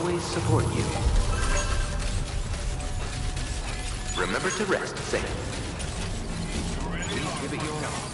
always support you. Remember to rest, Sam. Please give it your all.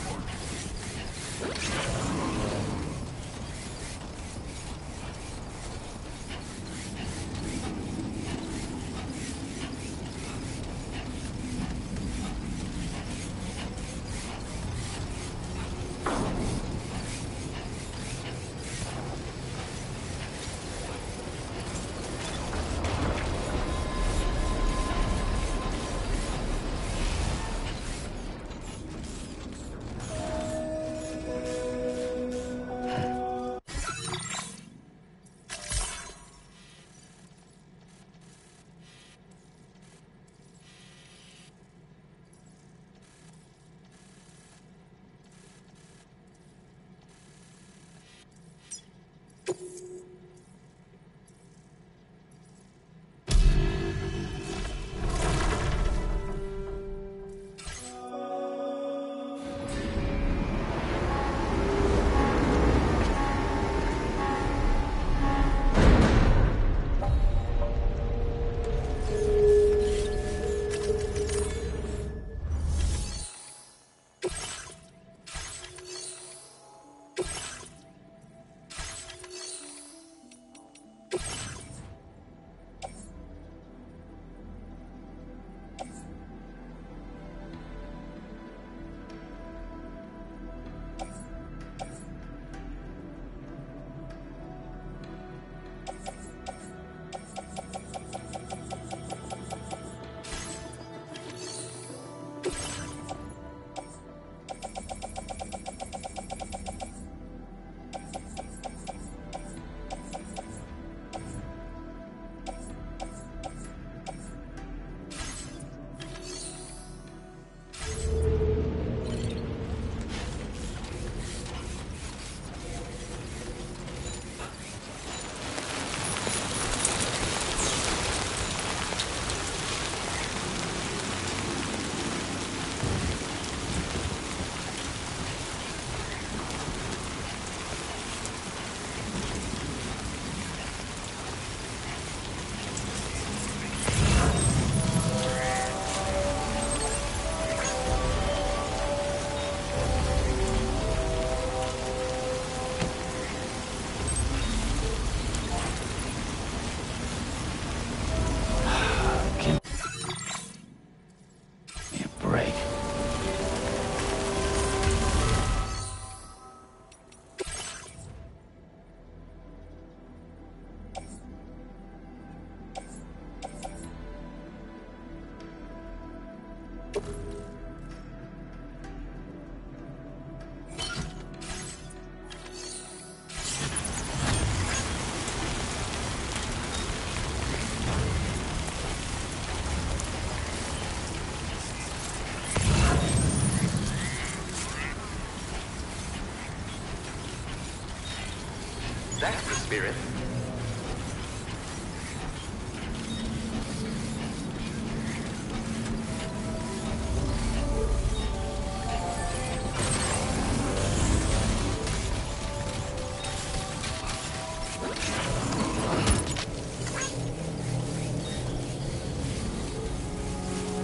That's the spirit.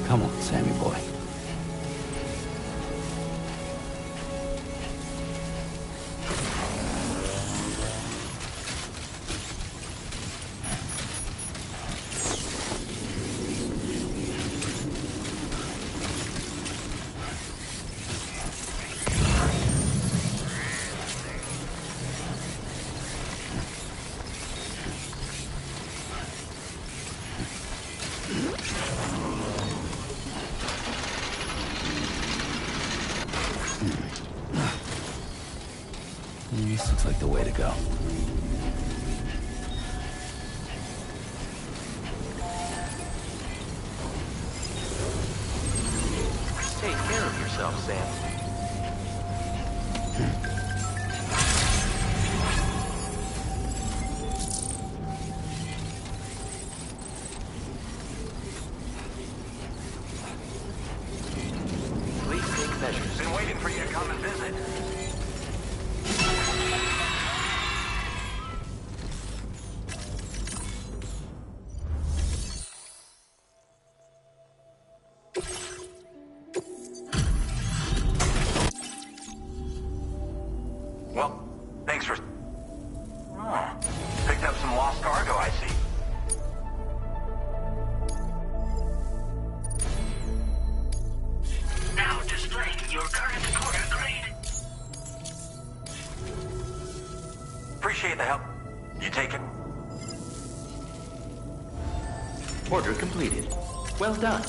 Come on, Sammy boy. This looks like the way to go. Take care of yourself, Sam. Please take measures. Been waiting for you to come and visit. cargo, I see. Now displaying your current quarter grade. Appreciate the help. You take it? Order completed. Well done.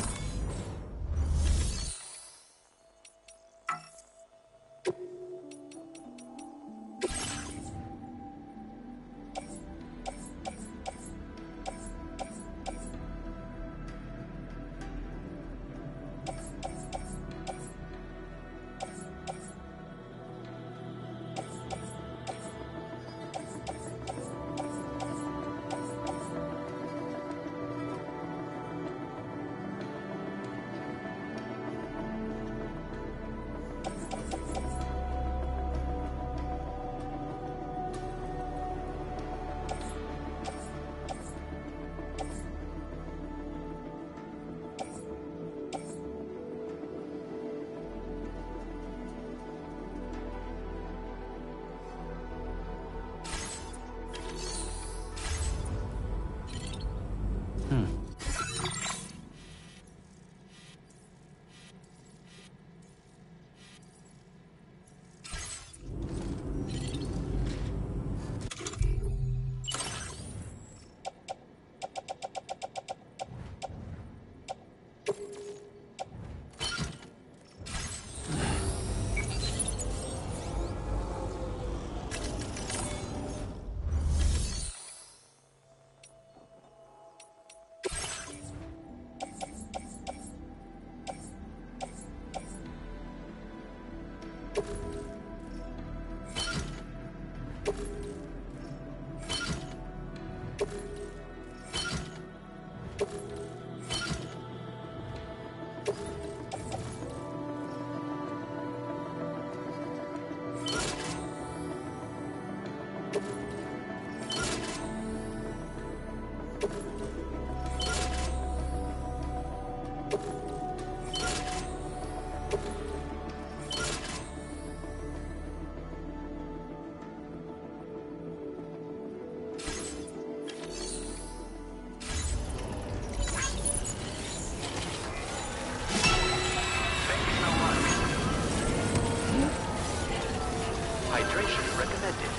Hydration recommended.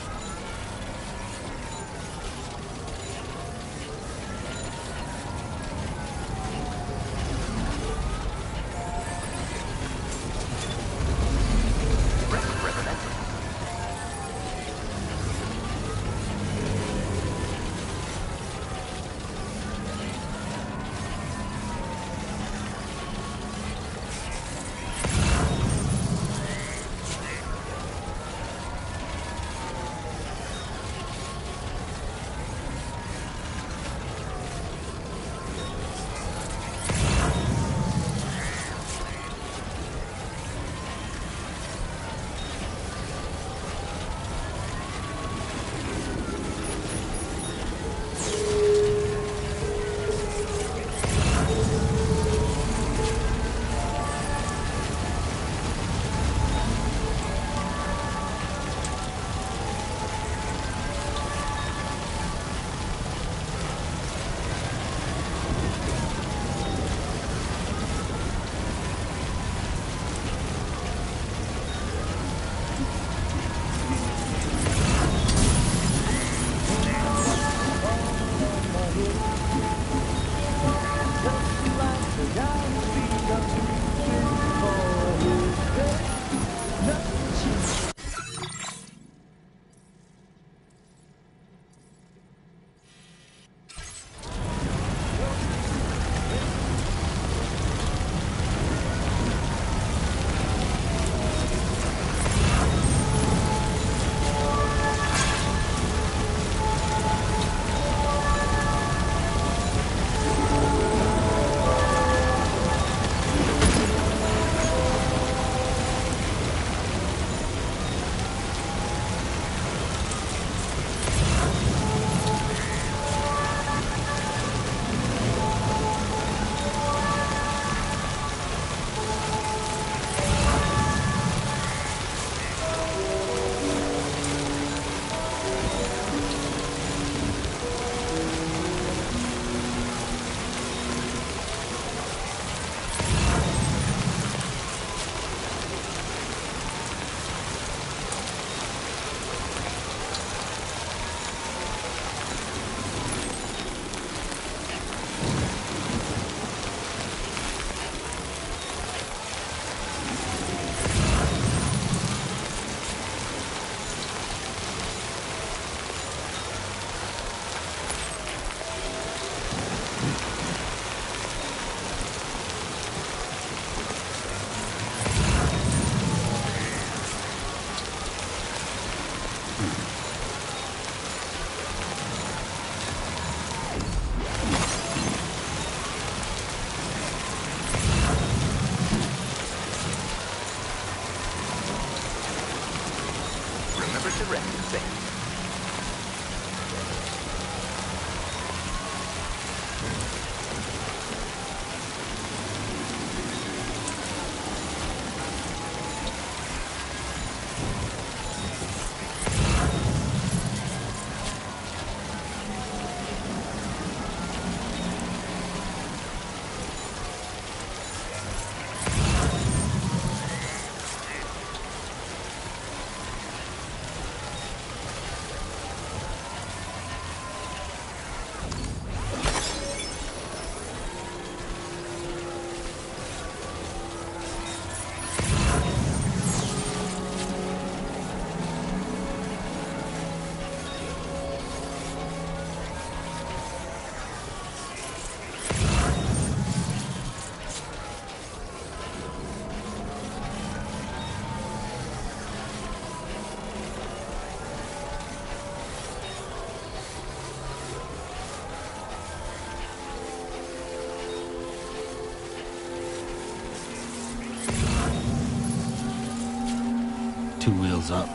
Wheels up.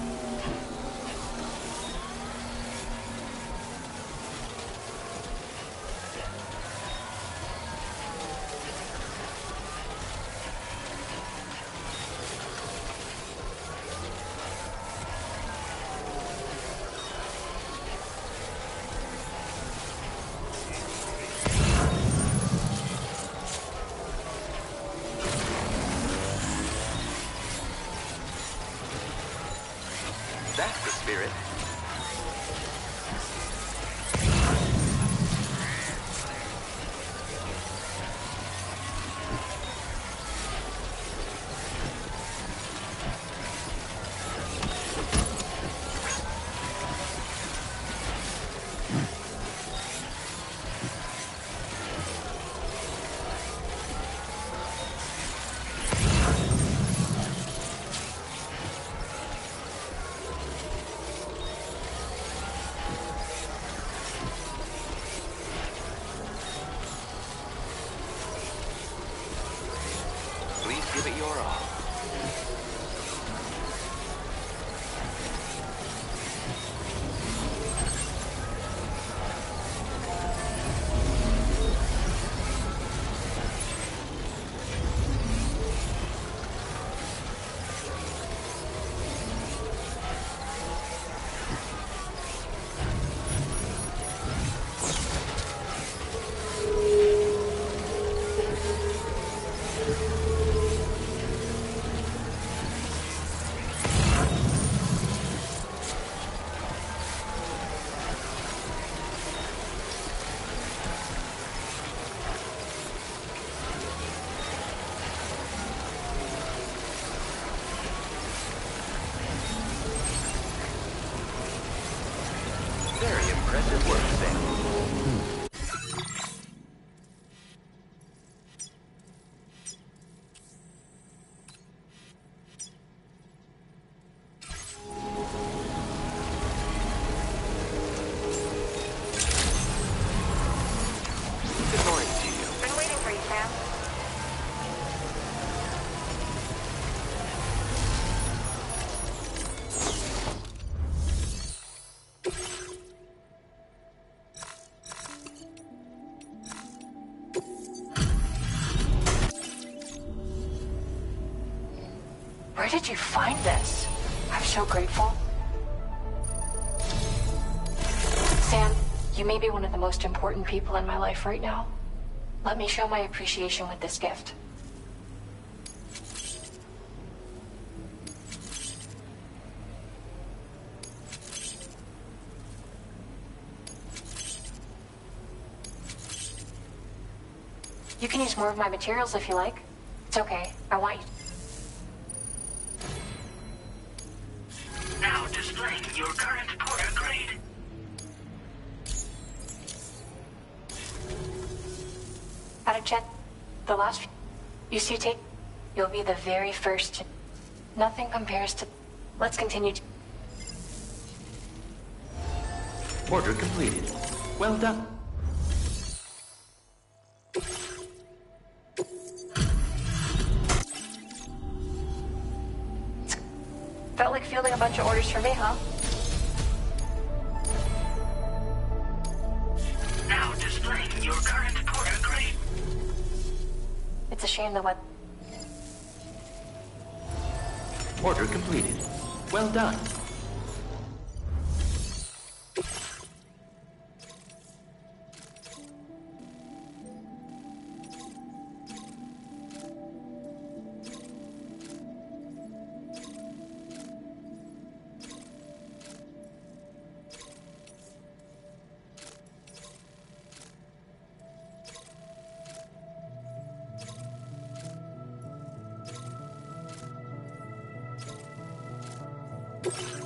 That's the spirit. Please give it your all. Very impressive work, Sam. Good morning to you. Been waiting for you, Sam. Where did you find this? I'm so grateful. Sam, you may be one of the most important people in my life right now. Let me show my appreciation with this gift. You can use more of my materials if you like. It's okay. I want you. Now displaying your current porter grade. Out of check. The last you see tape, you'll be the very first to. Nothing compares to. Let's continue. Order completed. Well done. Felt like fielding a bunch of orders for me, huh? Now displaying your current porter grade. It's a shame the web. Order completed. Well done. You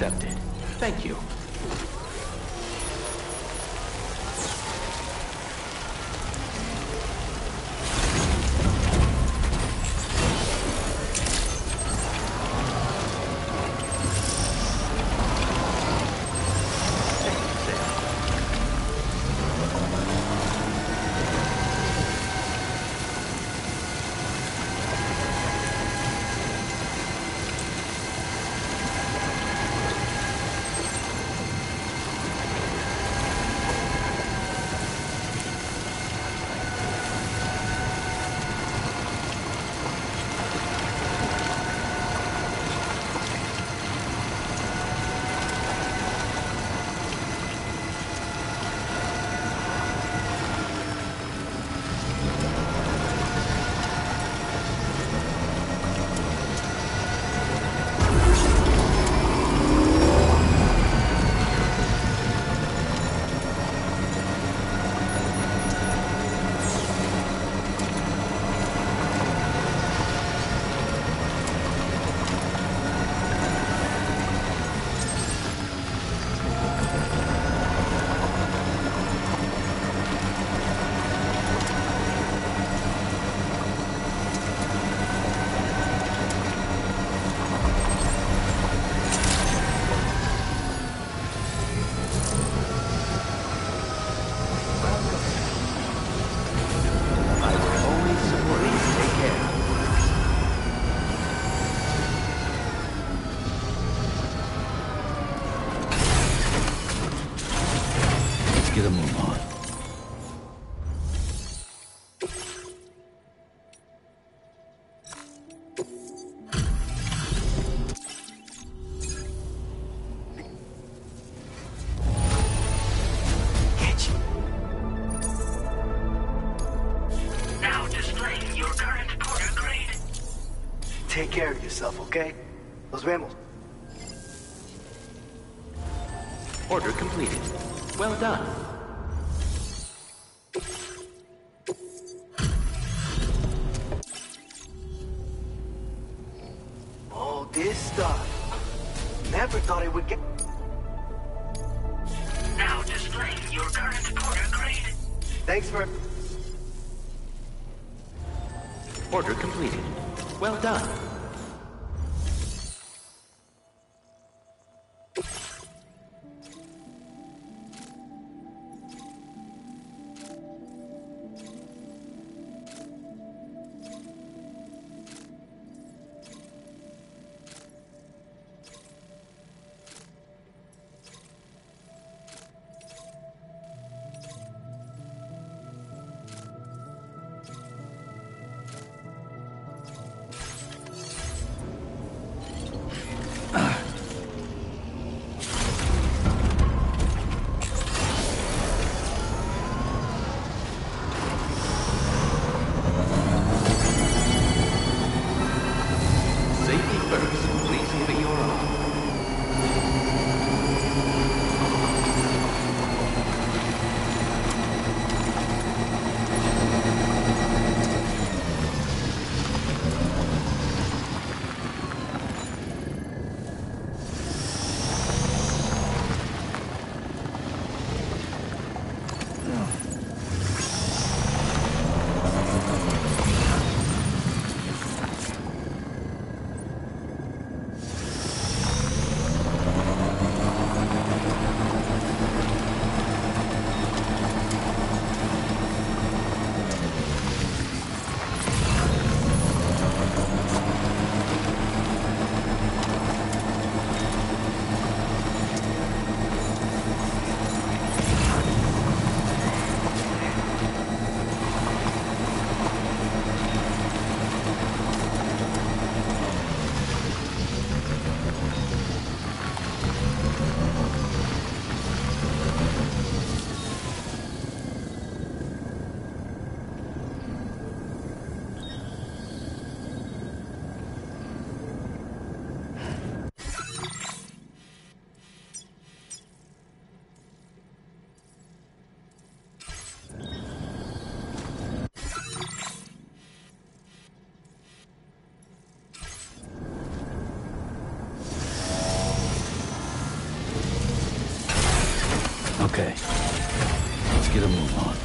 accepted. Thank you. Get a move on. Catch. Now displaying your current porter grade. Take care of yourself, okay? Nos vemos. Order completed. Well done. All this stuff. Never thought it would get... Now displaying your current porter grade. Thanks for... Order completed. Well done. Let's get a move on.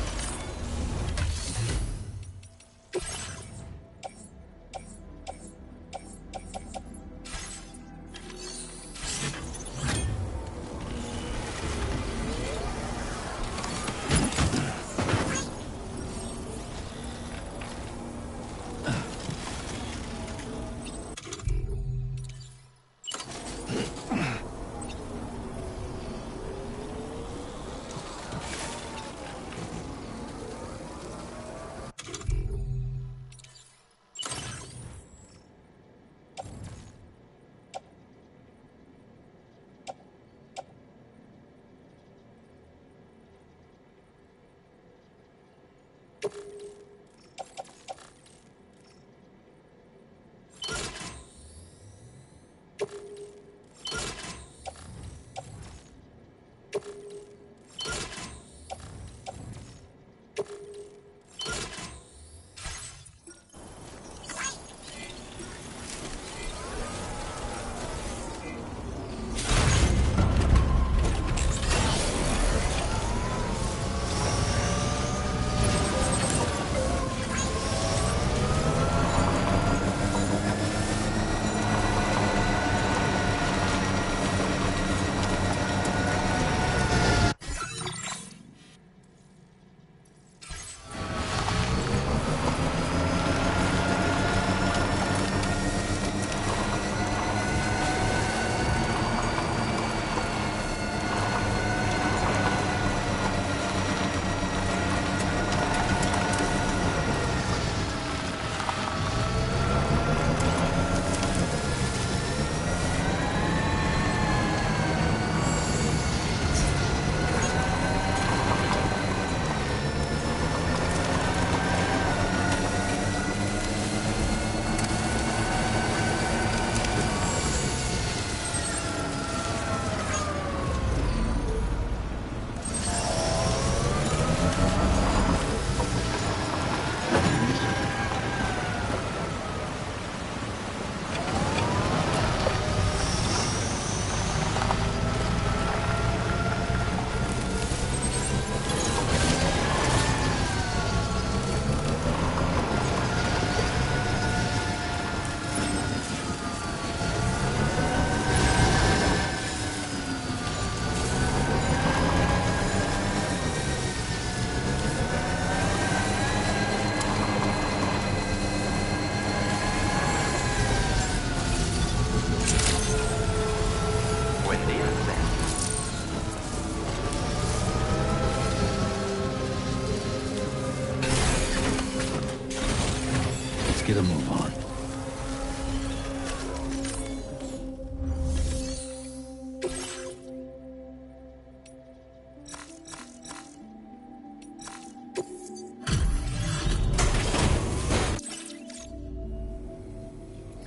Get a move on.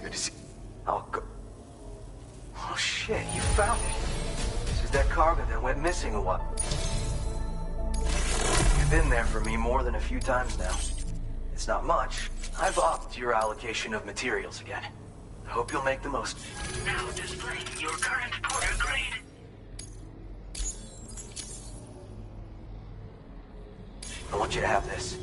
Good to see. I'll go. Oh shit, you found it. This is that cargo that went missing a while. You've been there for me more than a few times now. It's not much. I've upped your allocation of materials again. I hope you'll make the most. Now displaying your current porter grade. I want you to have this.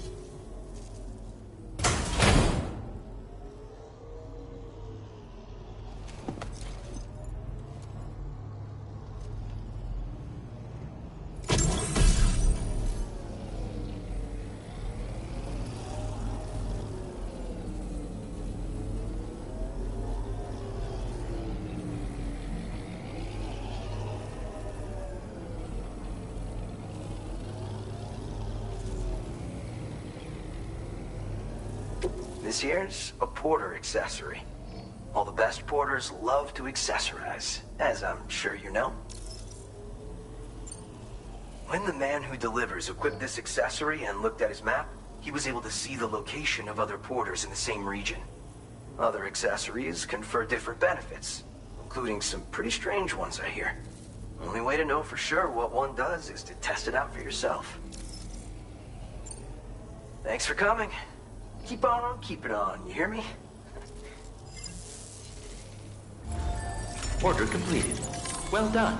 This here's a porter accessory. All the best porters love to accessorize, as I'm sure you know. When the man who delivers equipped this accessory and looked at his map, he was able to see the location of other porters in the same region. Other accessories confer different benefits, including some pretty strange ones, I hear. Only way to know for sure what one does is to test it out for yourself. Thanks for coming. Keep on keeping on, you hear me? Order completed. Well done.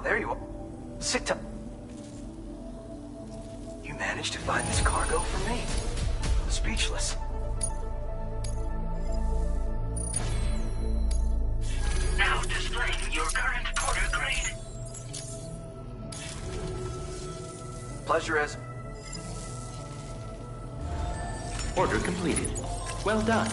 there you are. Sit down. You managed to find this cargo for me. I'm speechless. Now displaying your current porter grade. Pleasure as... Order completed. Well done.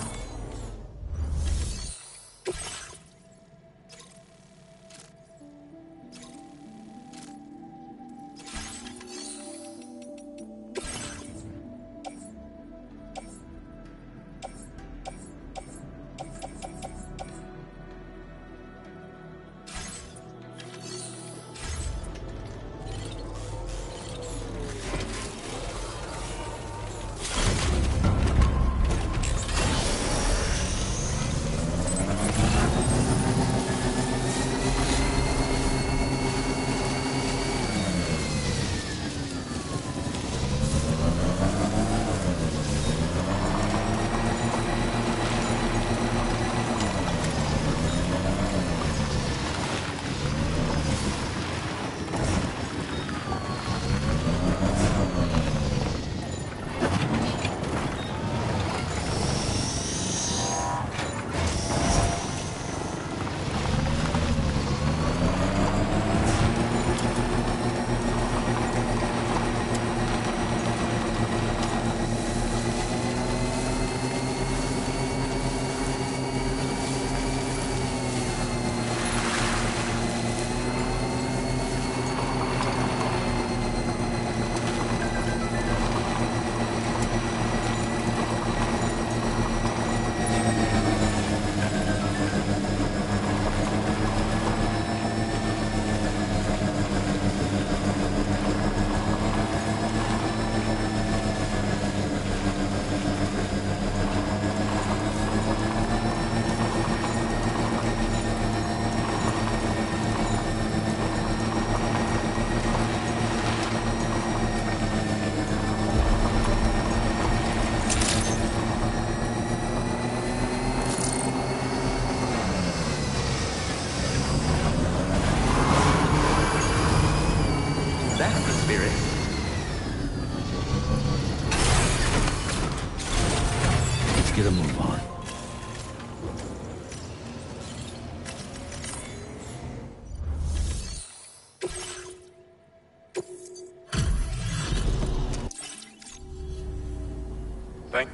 That's the spirit. Let's get a move on. Thank...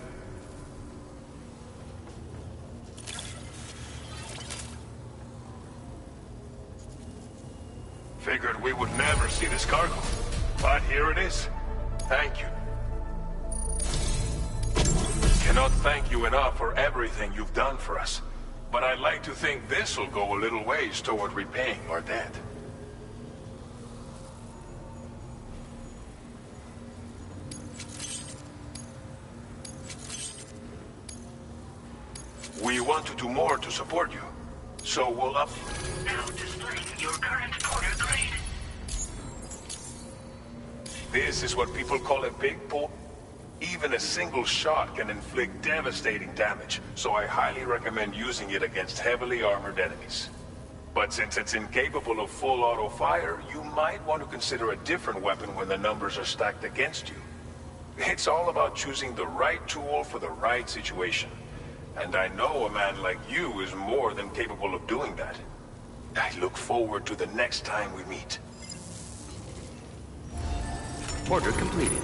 Figured we would never see this cargo, but here it is. Thank you. Cannot thank you enough for everything you've done for us, but I'd like to think this'll go a little ways toward repaying our debt. We want to do more to support you, so we'll up... Now displaying your current porter grade. This is what people call a big pull. Even a single shot can inflict devastating damage, so I highly recommend using it against heavily armored enemies. But since it's incapable of full auto fire, you might want to consider a different weapon when the numbers are stacked against you. It's all about choosing the right tool for the right situation. And I know a man like you is more than capable of doing that. I look forward to the next time we meet. Order completed.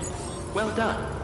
Well done.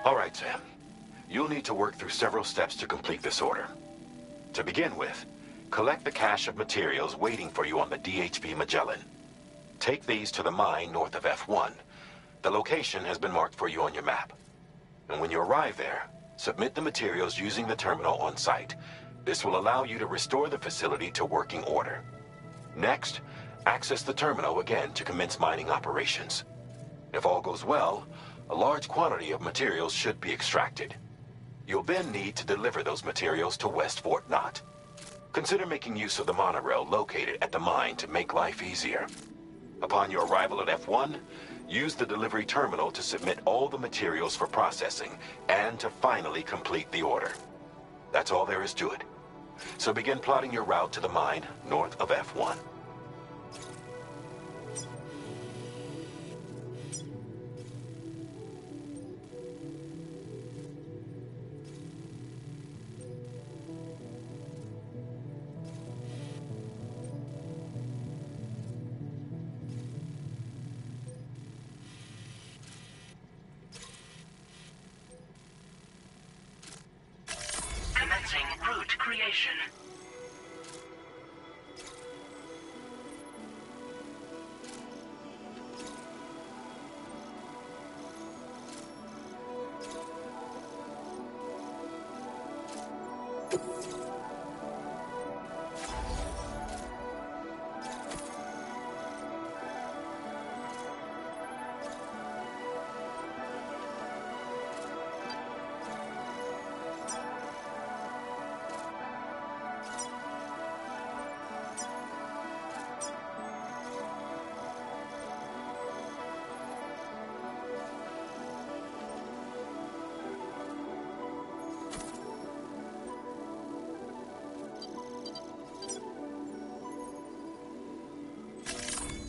All right, Sam. You'll need to work through several steps to complete this order. To begin with, collect the cache of materials waiting for you on the DHP Magellan. Take these to the mine north of F1. The location has been marked for you on your map. And when you arrive there, submit the materials using the terminal on site. This will allow you to restore the facility to working order. Next, access the terminal again to commence mining operations. If all goes well, a large quantity of materials should be extracted. You'll then need to deliver those materials to West Fort Knot. Consider making use of the monorail located at the mine to make life easier. Upon your arrival at F1, use the delivery terminal to submit all the materials for processing and to finally complete the order. That's all there is to it. So begin plotting your route to the mine north of F1. Commencing route creation.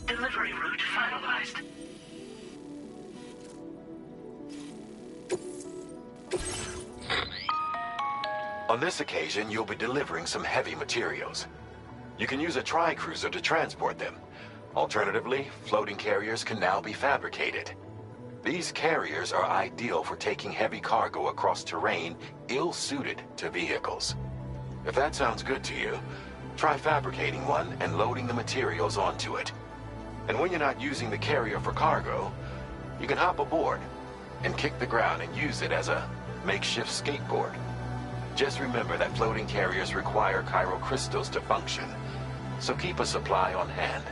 Delivery route finalized. On this occasion, you'll be delivering some heavy materials. You can use a tri-cruiser to transport them. Alternatively, floating carriers can now be fabricated. These carriers are ideal for taking heavy cargo across terrain ill-suited to vehicles. If that sounds good to you, try fabricating one and loading the materials onto it. And when you're not using the carrier for cargo, you can hop aboard and kick the ground and use it as a makeshift skateboard. Just remember that floating carriers require chiral crystals to function, so keep a supply on hand.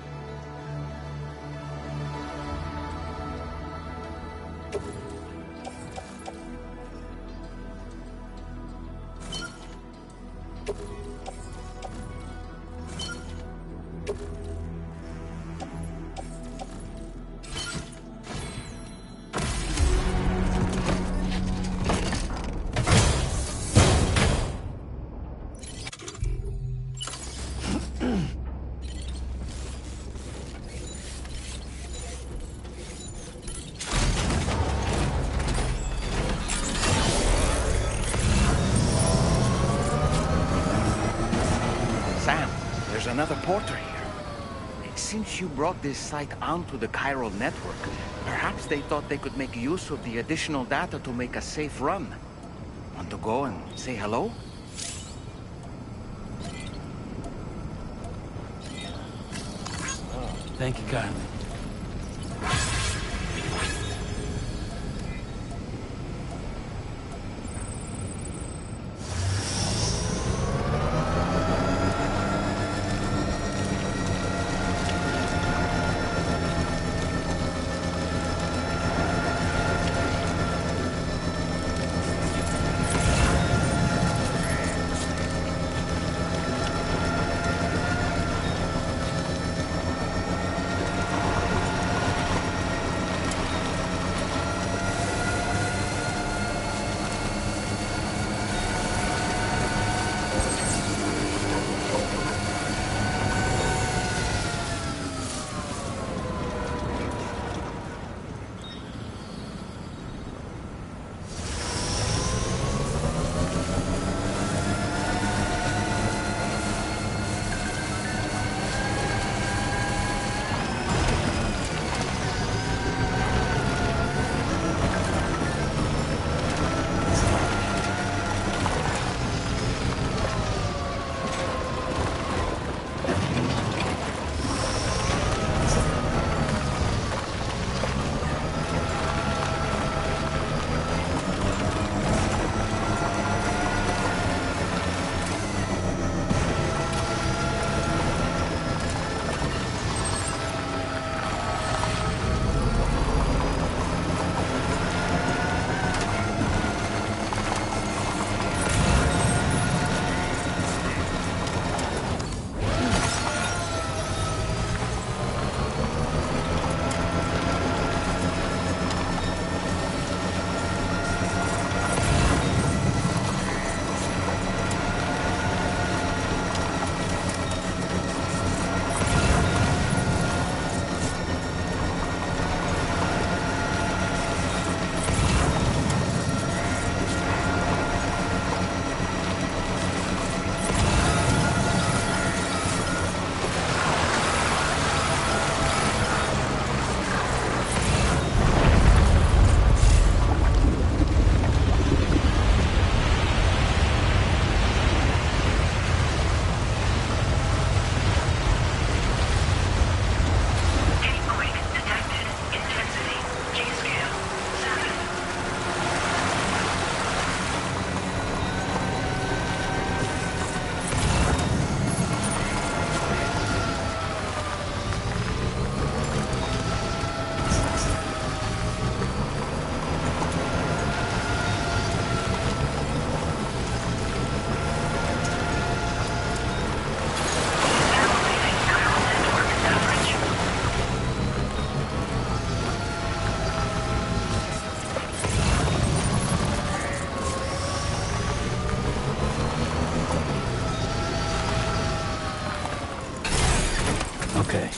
Sam, there's another porter here. Since you brought this site onto the chiral network, perhaps they thought they could make use of the additional data to make a safe run. Want to go and say hello? Thank you kindly. Okay.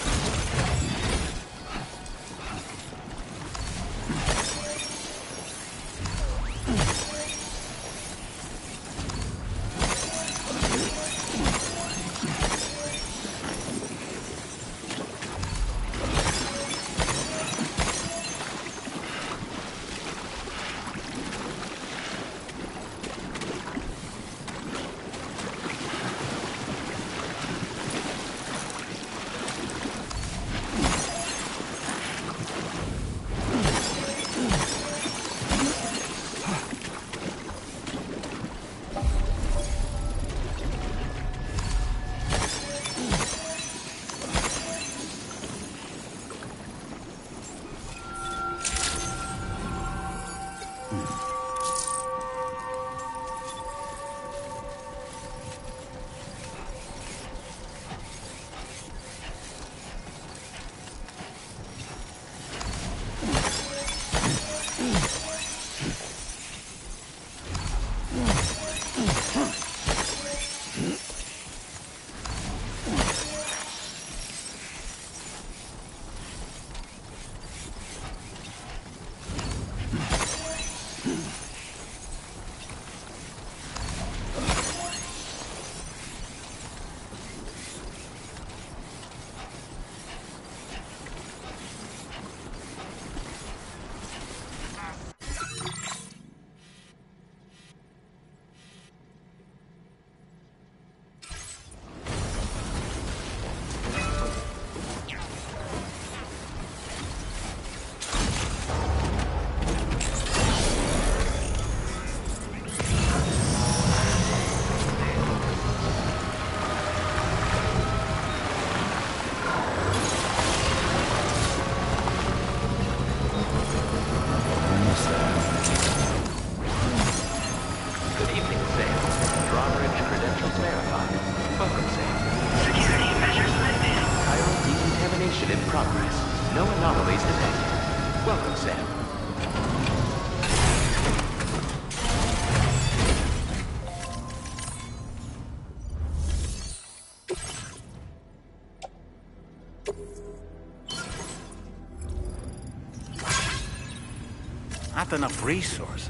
Not enough resources.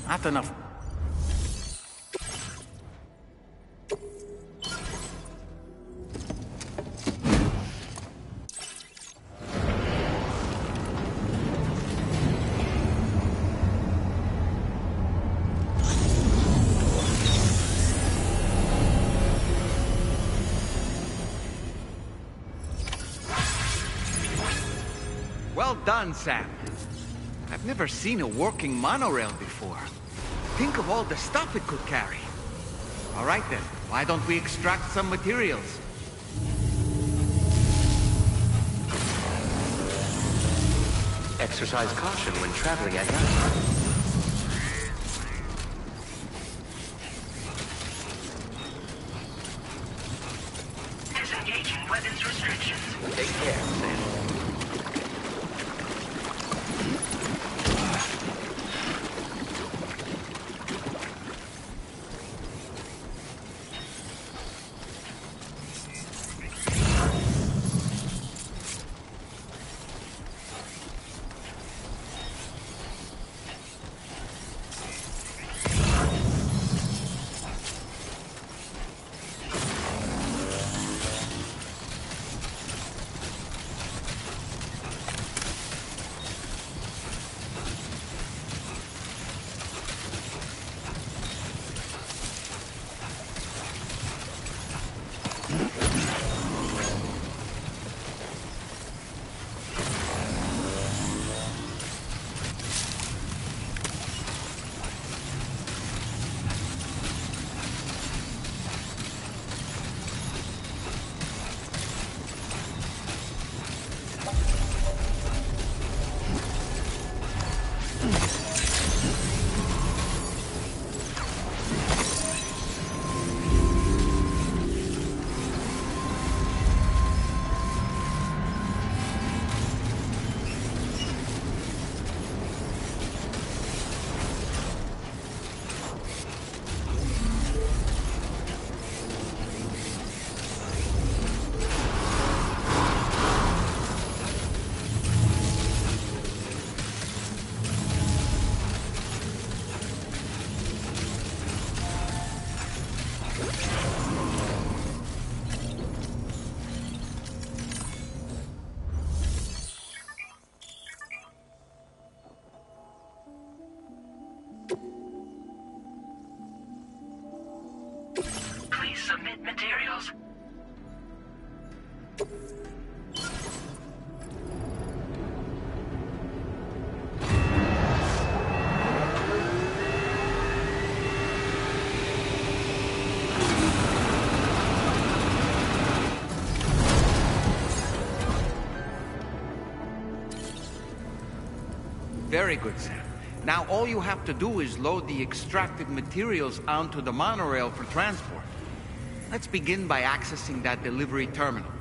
Not enough. Well done, Sam. I've never seen a working monorail before. Think of all the stuff it could carry. All right then, why don't we extract some materials? Exercise caution when traveling at night. Disengaging weapons restrictions. Take care, Sam. Submit materials. Very good, Sam. Now all you have to do is load the extracted materials onto the monorail for transport. Let's begin by accessing that delivery terminal.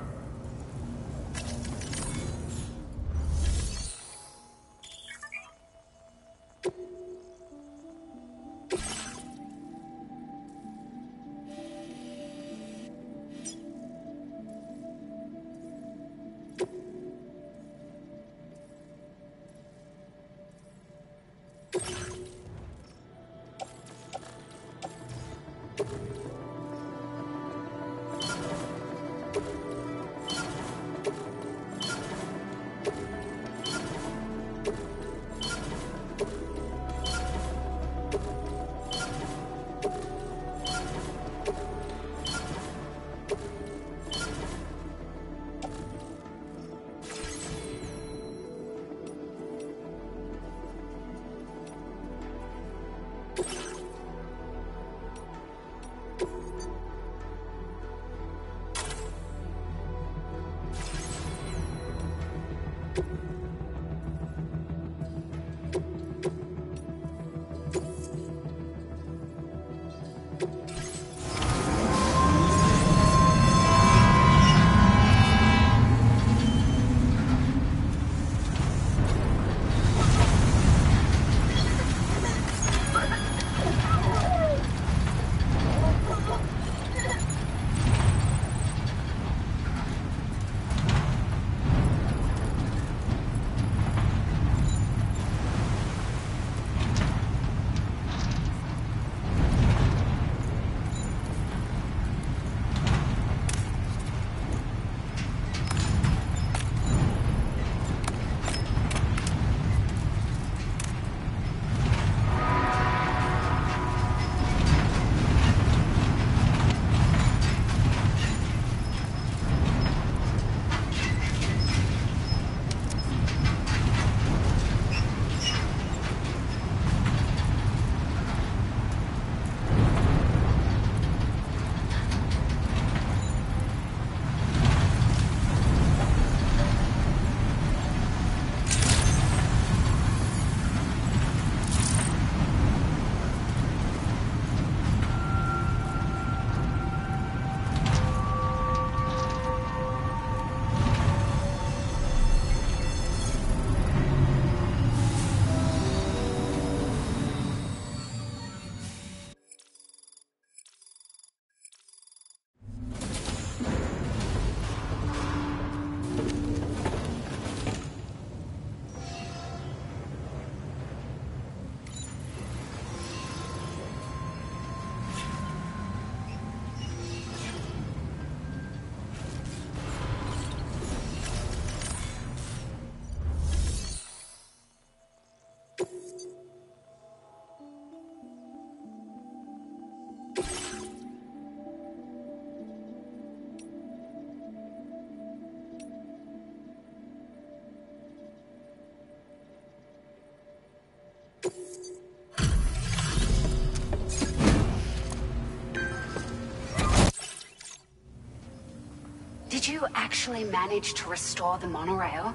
Did you actually manage to restore the monorail?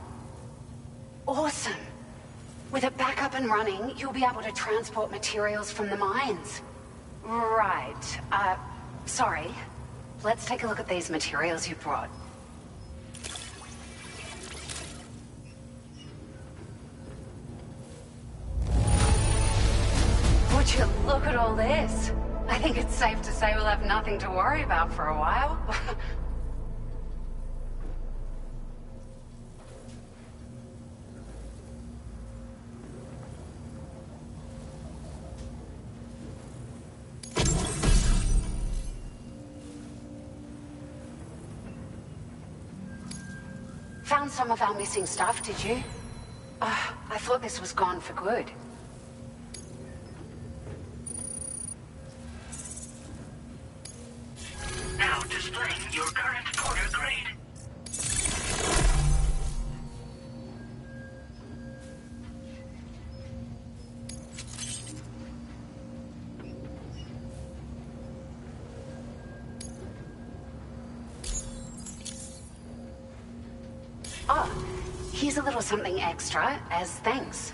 Awesome! With it back up and running, you'll be able to transport materials from the mines. Right. Sorry. Let's take a look at these materials you brought. Would you look at all this? I think it's safe to say we'll have nothing to worry about for a while. Found some of our missing stuff, did you? I thought this was gone for good. your current porter grade. Oh, here's a little something extra as thanks.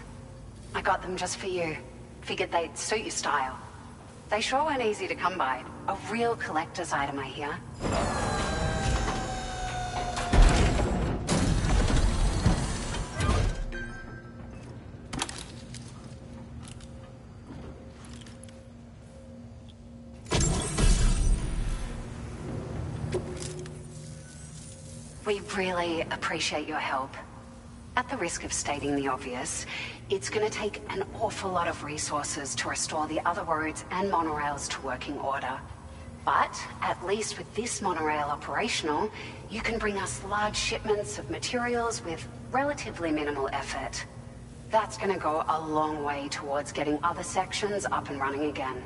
I got them just for you. Figured they'd suit your style. They sure weren't easy to come by. A real collector's item, I hear. We really appreciate your help. At the risk of stating the obvious, it's going to take an awful lot of resources to restore the other roads and monorails to working order. But, at least with this monorail operational, you can bring us large shipments of materials with relatively minimal effort. That's going to go a long way towards getting other sections up and running again.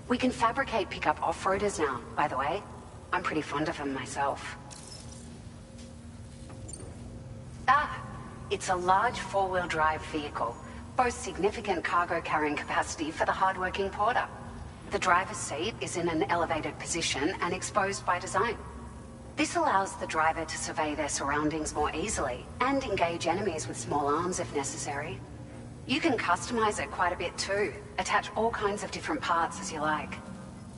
We can fabricate pickup off-roaders now, by the way. I'm pretty fond of them myself. It's a large four-wheel drive vehicle, boasts significant cargo carrying capacity for the hard-working porter. The driver's seat is in an elevated position and exposed by design. This allows the driver to survey their surroundings more easily and engage enemies with small arms if necessary. You can customize it quite a bit too, attach all kinds of different parts as you like.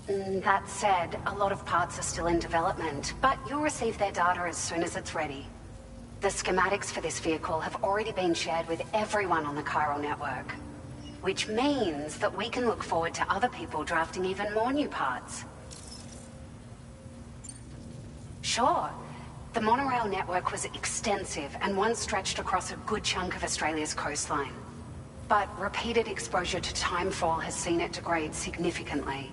That said, a lot of parts are still in development, but you'll receive their data as soon as it's ready. The schematics for this vehicle have already been shared with everyone on the chiral network, which means that we can look forward to other people drafting even more new parts. Sure, the monorail network was extensive and once stretched across a good chunk of Australia's coastline. But repeated exposure to timefall has seen it degrade significantly.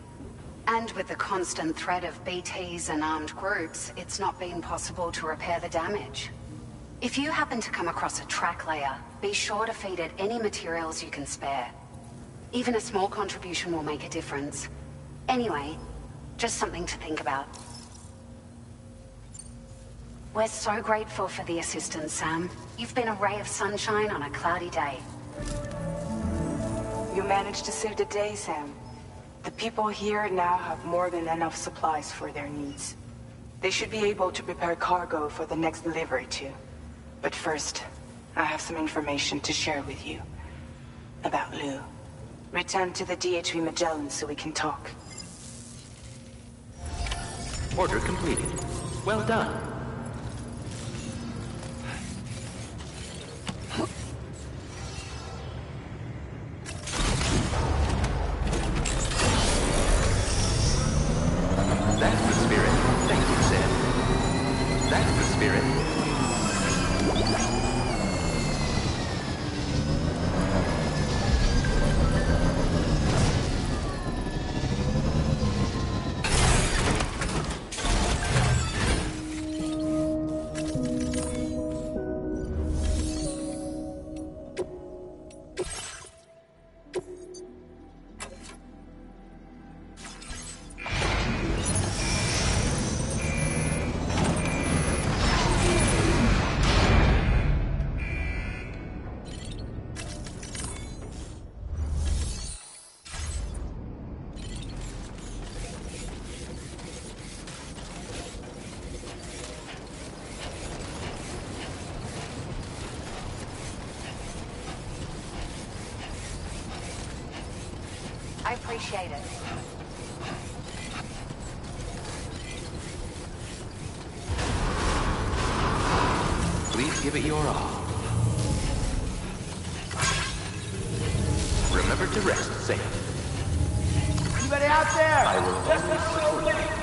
And with the constant threat of BTs and armed groups, it's not been possible to repair the damage. If you happen to come across a track layer, be sure to feed it any materials you can spare. Even a small contribution will make a difference. Anyway, just something to think about. We're so grateful for the assistance, Sam. You've been a ray of sunshine on a cloudy day. You managed to save the day, Sam. The people here now have more than enough supplies for their needs. They should be able to prepare cargo for the next delivery too. But first, I have some information to share with you. About Lou. Return to the DHB Magellan so we can talk. Order completed. Well done. That's the spirit. Thank you, Sam. That's the spirit. I appreciate it. Please give it your all. Remember to rest, Sam. Anybody out there? I will always support you.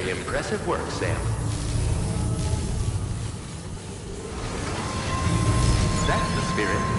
Very impressive work, Sam. That's the spirit.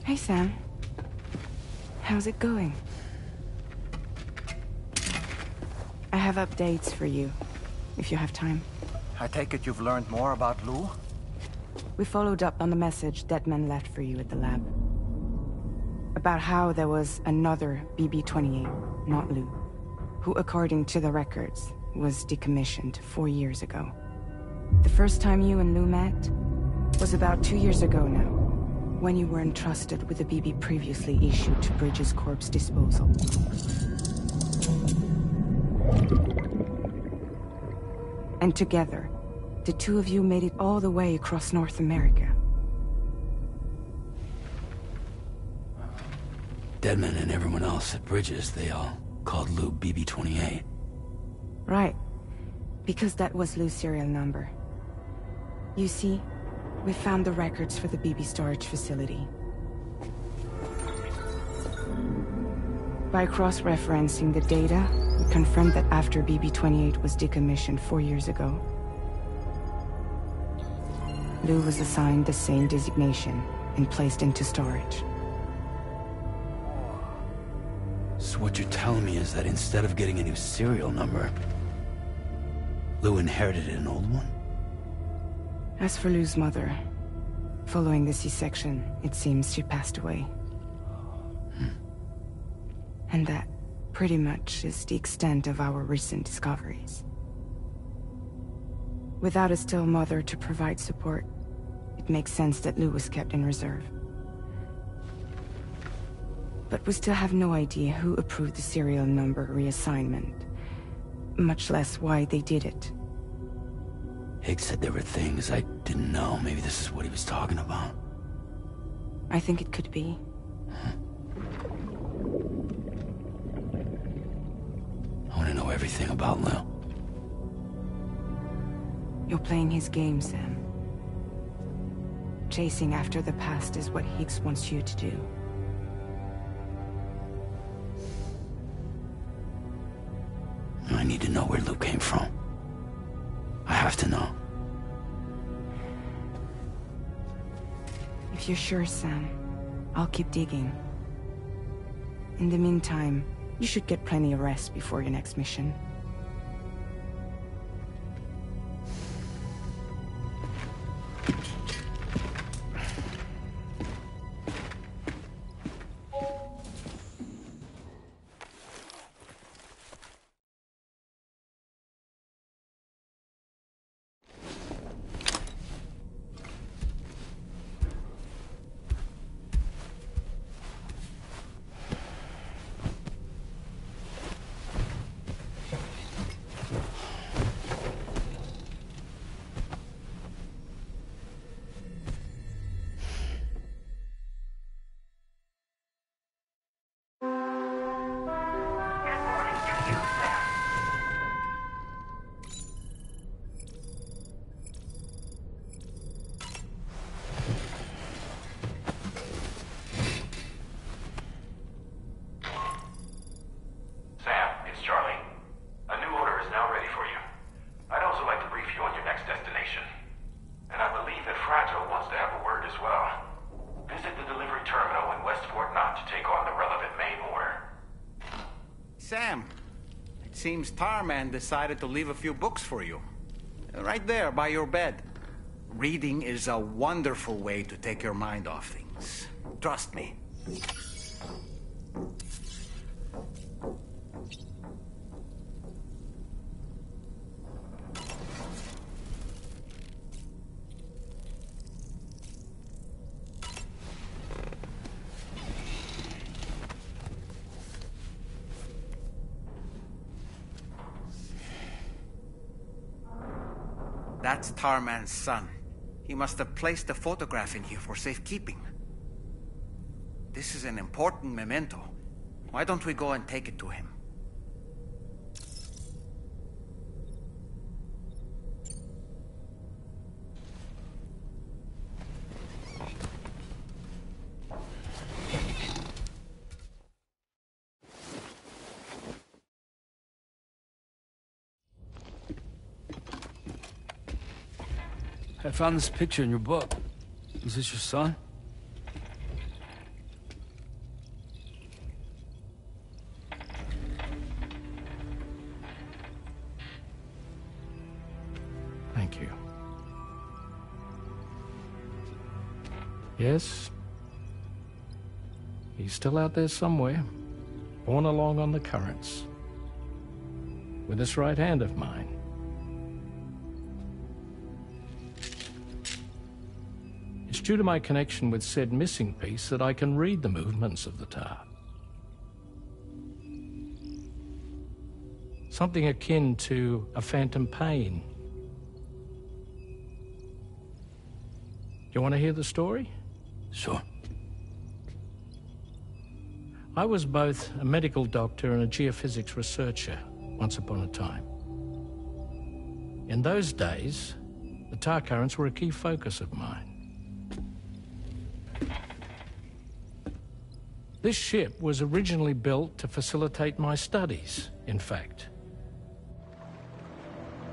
Hey, Sam. How's it going? I have updates for you, if you have time. I take it you've learned more about Lou? We followed up on the message Deadman left for you at the lab. About how there was another BB-28, not Lou, who, according to the records, was decommissioned 4 years ago. The first time you and Lou met was about 2 years ago now, when you were entrusted with the BB previously issued to Bridges Corp's disposal. And together, the two of you made it all the way across North America. Deadman and everyone else at Bridges, they all called Lou BB-28. Right. Because that was Lou's serial number. You see, we found the records for the BB storage facility. By cross-referencing the data, we confirmed that after BB-28 was decommissioned 4 years ago, Lou was assigned the same designation and placed into storage. So what you're telling me is that instead of getting a new serial number, Lou inherited an old one? As for Lou's mother, following the C-section, it seems she passed away. And that, pretty much, is the extent of our recent discoveries. Without a still mother to provide support, it makes sense that Lou was kept in reserve. But we still have no idea who approved the serial number reassignment, much less why they did it. Higgs said there were things I didn't know. Maybe this is what he was talking about. I think it could be. I want to know everything about Lou. You're playing his game, Sam. Chasing after the past is what Higgs wants you to do. I need to know where Lou came from. I have to know. If you're sure, Sam, I'll keep digging. In the meantime, you should get plenty of rest before your next mission. Sam, it seems Tarman decided to leave a few books for you. Right there, by your bed. Reading is a wonderful way to take your mind off things. Trust me. That's Tarman's son. He must have placed a photograph in here for safekeeping. This is an important memento. Why don't we go and take it to him? I found this picture in your book. Is this your son? Thank you. Yes. He's still out there somewhere, borne along on the currents, with this right hand of mine. It's due to my connection with said missing piece that I can read the movements of the tar. Something akin to a phantom pain. You want to hear the story? Sure. I was both a medical doctor and a geophysics researcher once upon a time. In those days, the tar currents were a key focus of mine. This ship was originally built to facilitate my studies, in fact.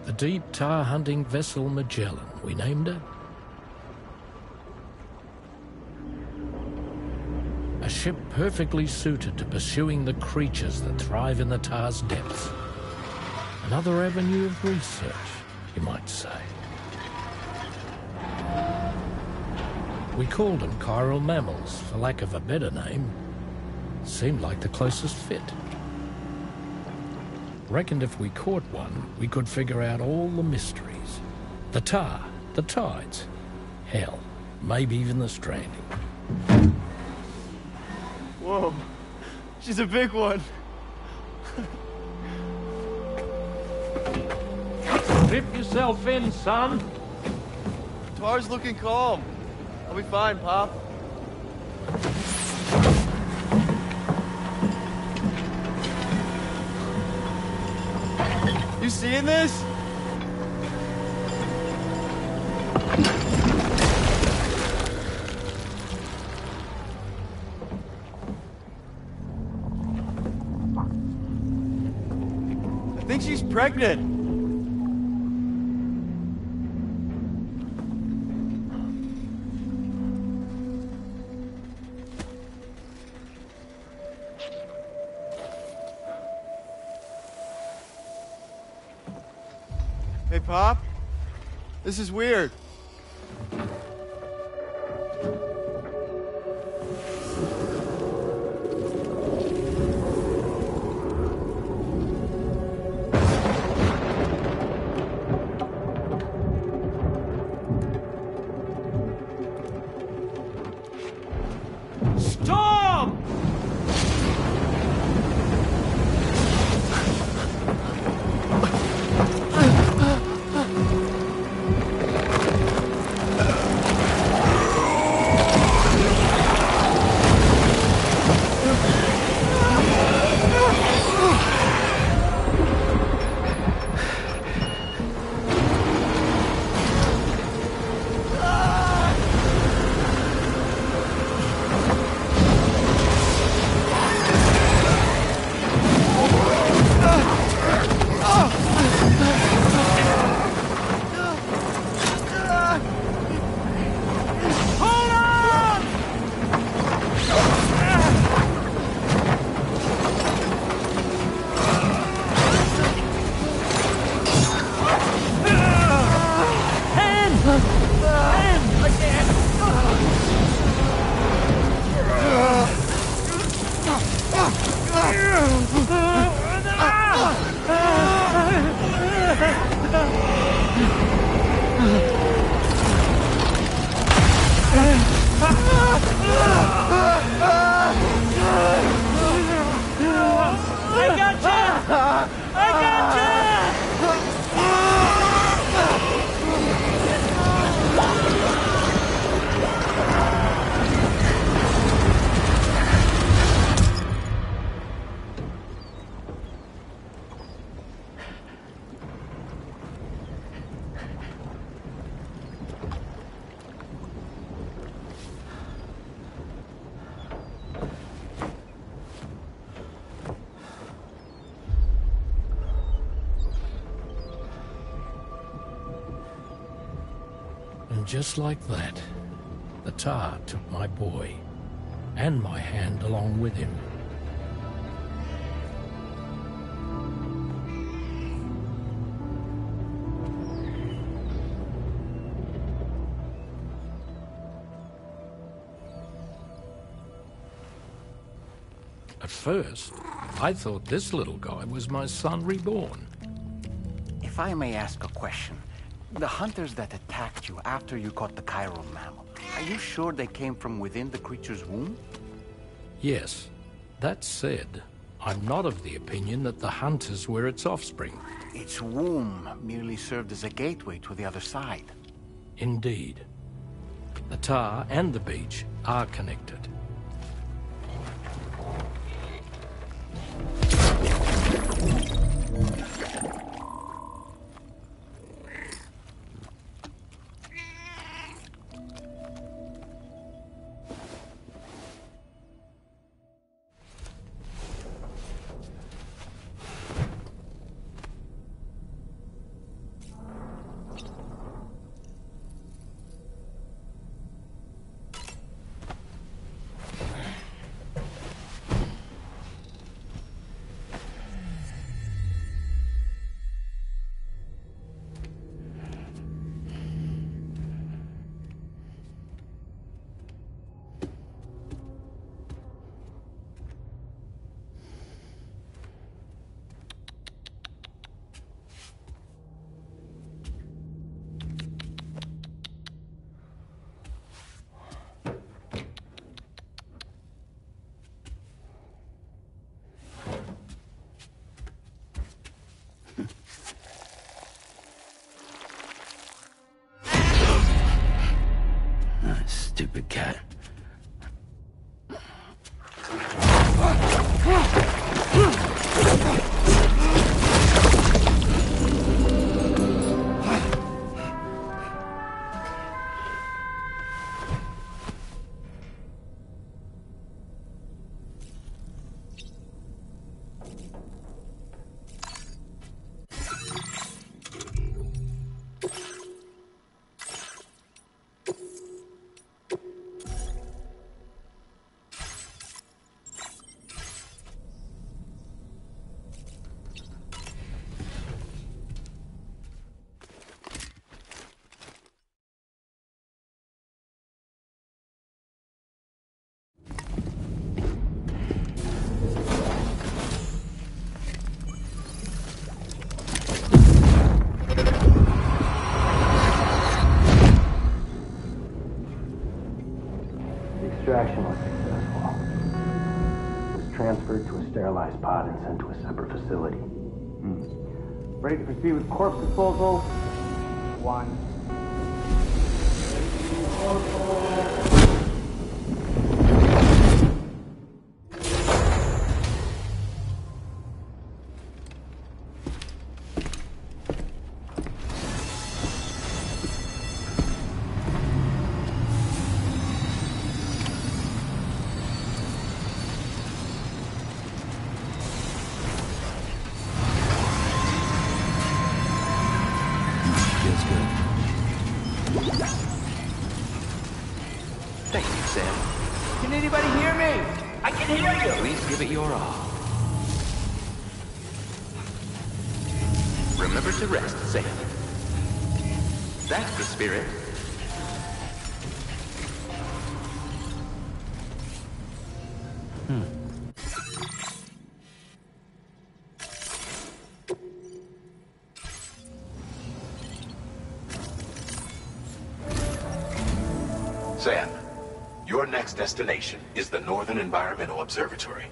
The deep tar hunting vessel Magellan, we named it. A ship perfectly suited to pursuing the creatures that thrive in the tar's depths. Another avenue of research, you might say. We called them chiral mammals, for lack of a better name. Seemed like the closest fit. Reckoned if we caught one, we could figure out all the mysteries. The tar, the tides, hell, maybe even the stranding. Whoa, she's a big one. Strip yourself in, son. Tar's looking calm. I'll be fine, Pop. You seeing this? I think she's pregnant. Hey, Pop. This is weird. Storm! And just like that, the tar took my boy, and my hand along with him. At first, I thought this little guy was my son reborn. If I may ask a question, the hunters that attacked you after you caught the chiral mammal, are you sure they came from within the creature's womb? Yes. That said, I'm not of the opinion that the hunters were its offspring. Its womb merely served as a gateway to the other side. Indeed. The tar and the beach are connected. Stupid cat. Extraction was successful. It was transferred to a sterilized pod and sent to a separate facility. Ready to proceed with corpse disposal? 1. Thank you, Sam. Can anybody hear me? I can hear you! Please give it your all. Remember to rest, Sam. That's the spirit. Sam, your next destination is the Northern Environmental Observatory.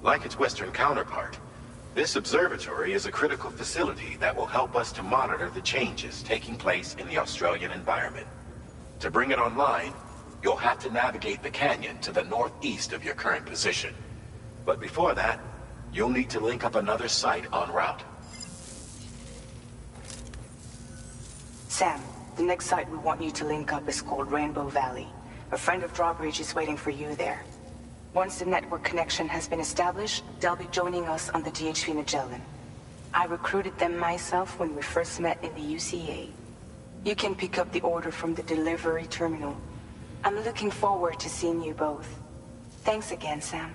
Like its western counterpart, this observatory is a critical facility that will help us to monitor the changes taking place in the Australian environment. To bring it online, you'll have to navigate the canyon to the northeast of your current position. But before that, you'll need to link up another site en route. Sam, the next site we want you to link up is called Rainbow Valley. A friend of Drawbridge is waiting for you there. Once the network connection has been established, they'll be joining us on the DHP Magellan. I recruited them myself when we first met in the UCA. You can pick up the order from the delivery terminal. I'm looking forward to seeing you both. Thanks again, Sam.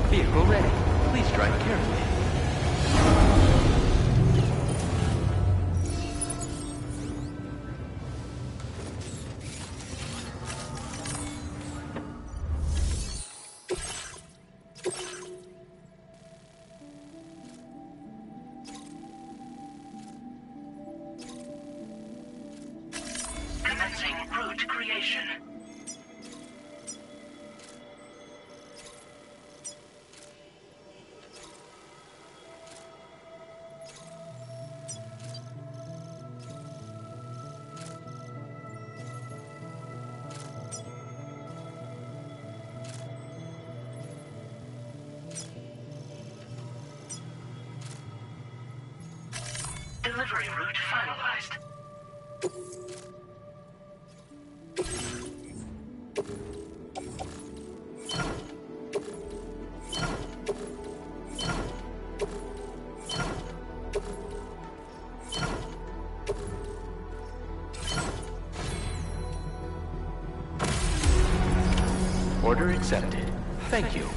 Vehicle ready. Please drive carefully. Commencing route creation. Delivery route finalized. Order accepted. Thank you.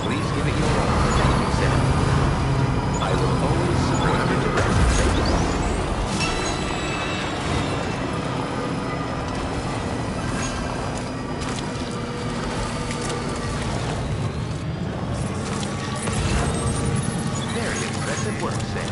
Please give it your all. Thank you, Sam. I will always support your direction. Thank you. Very impressive work, Sam.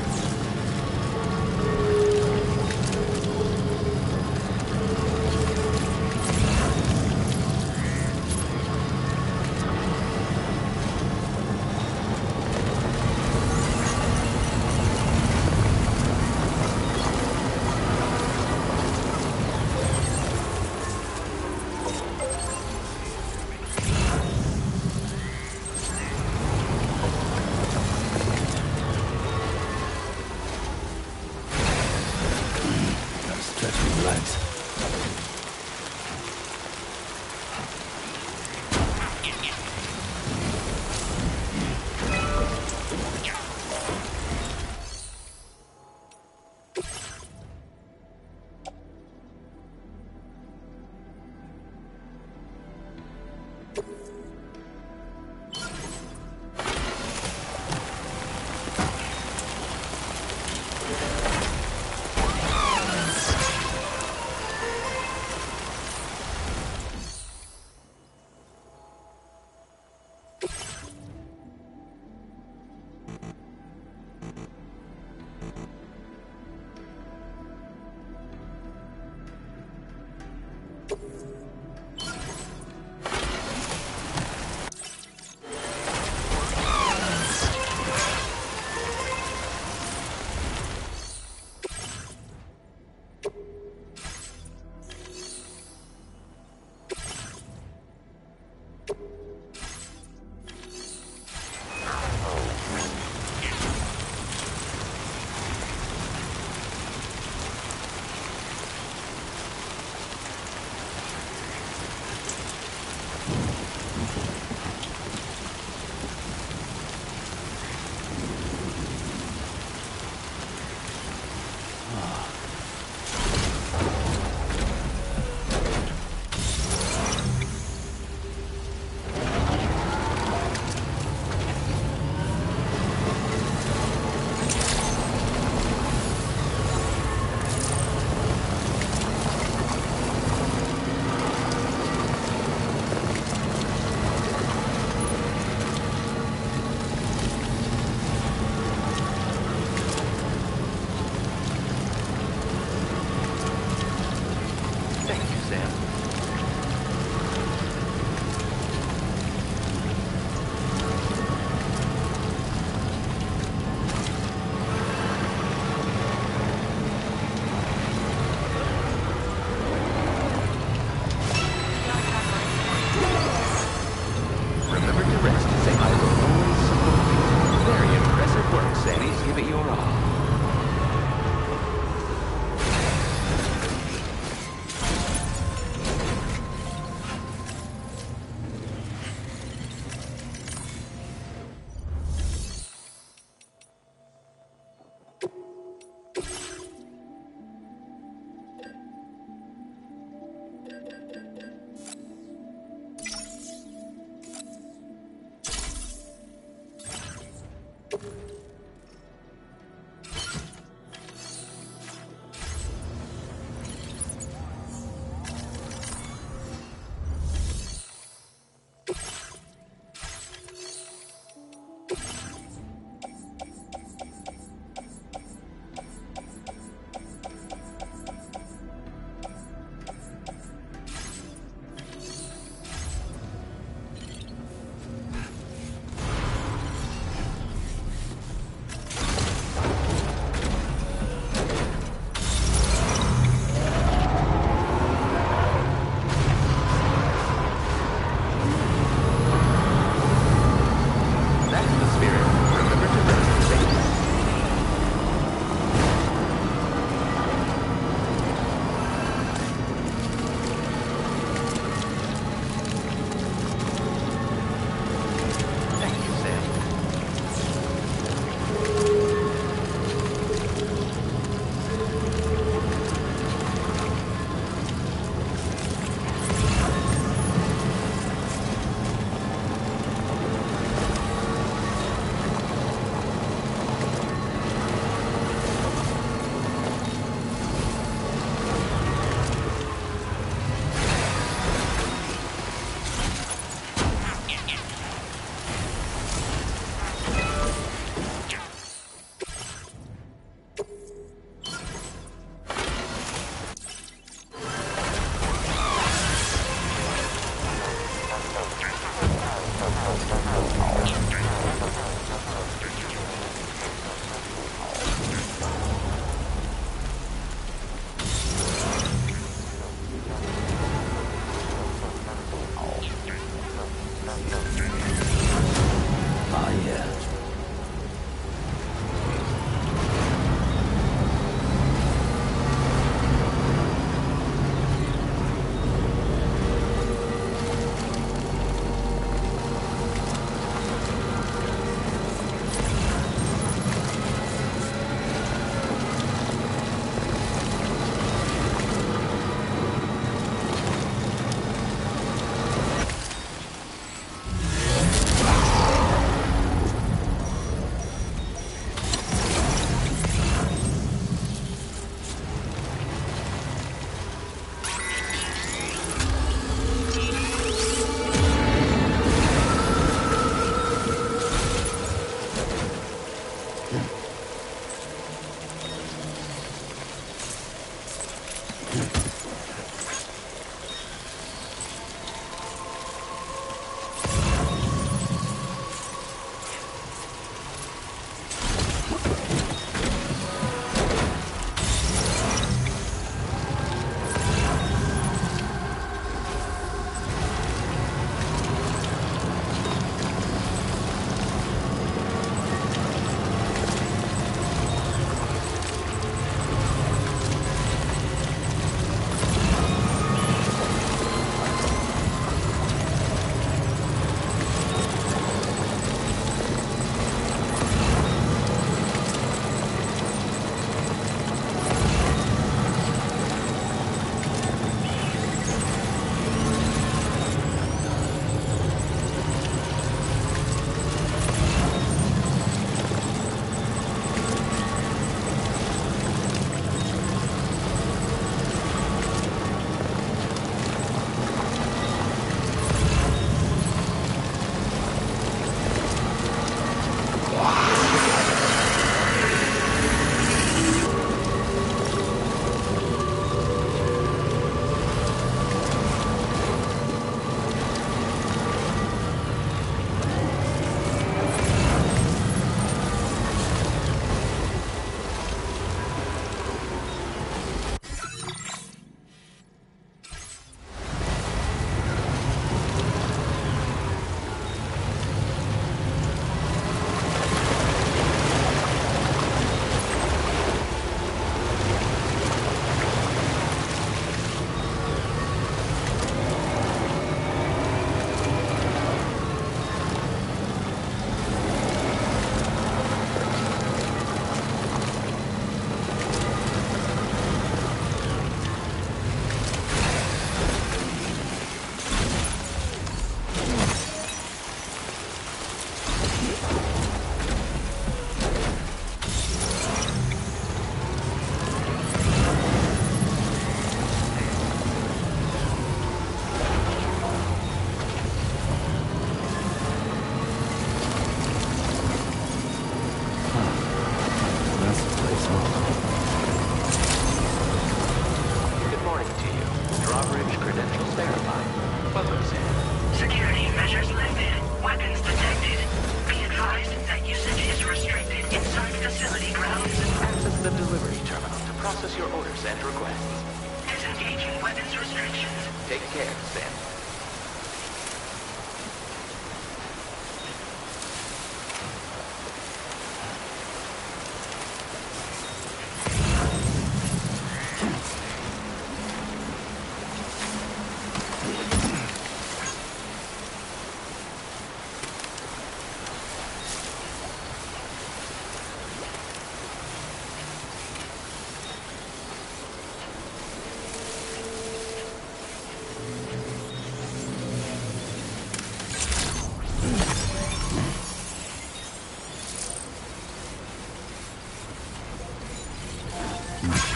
process your orders and requests. Disengaging weapons restrictions. Take care, Sam.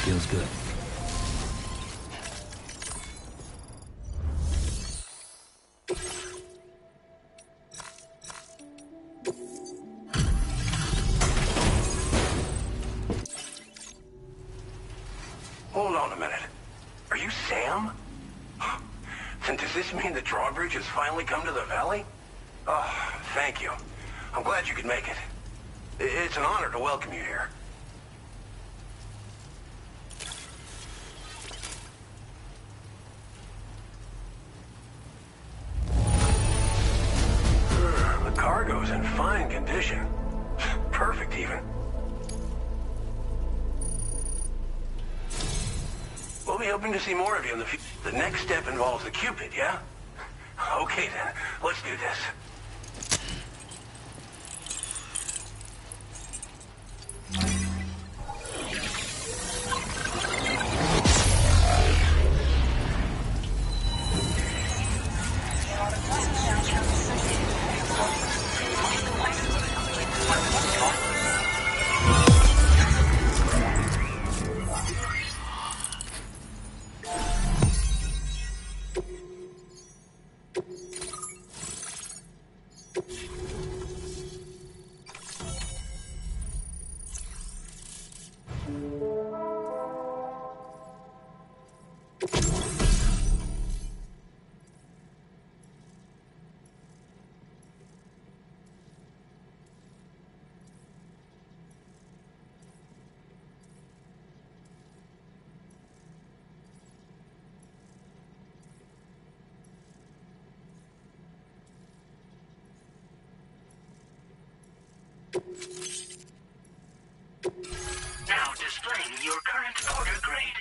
Feels good. Hold on a minute. Are you Sam? Then does this mean the drawbridge has finally come to the valley? Oh, thank you. I'm glad you could make it. It's an honor to welcome you here. The cargo's in fine condition. Perfect, even. We'll be hoping to see more of you in the future. The next step involves the Cupid, yeah? Okay then, let's do this. Now displaying your current order grade.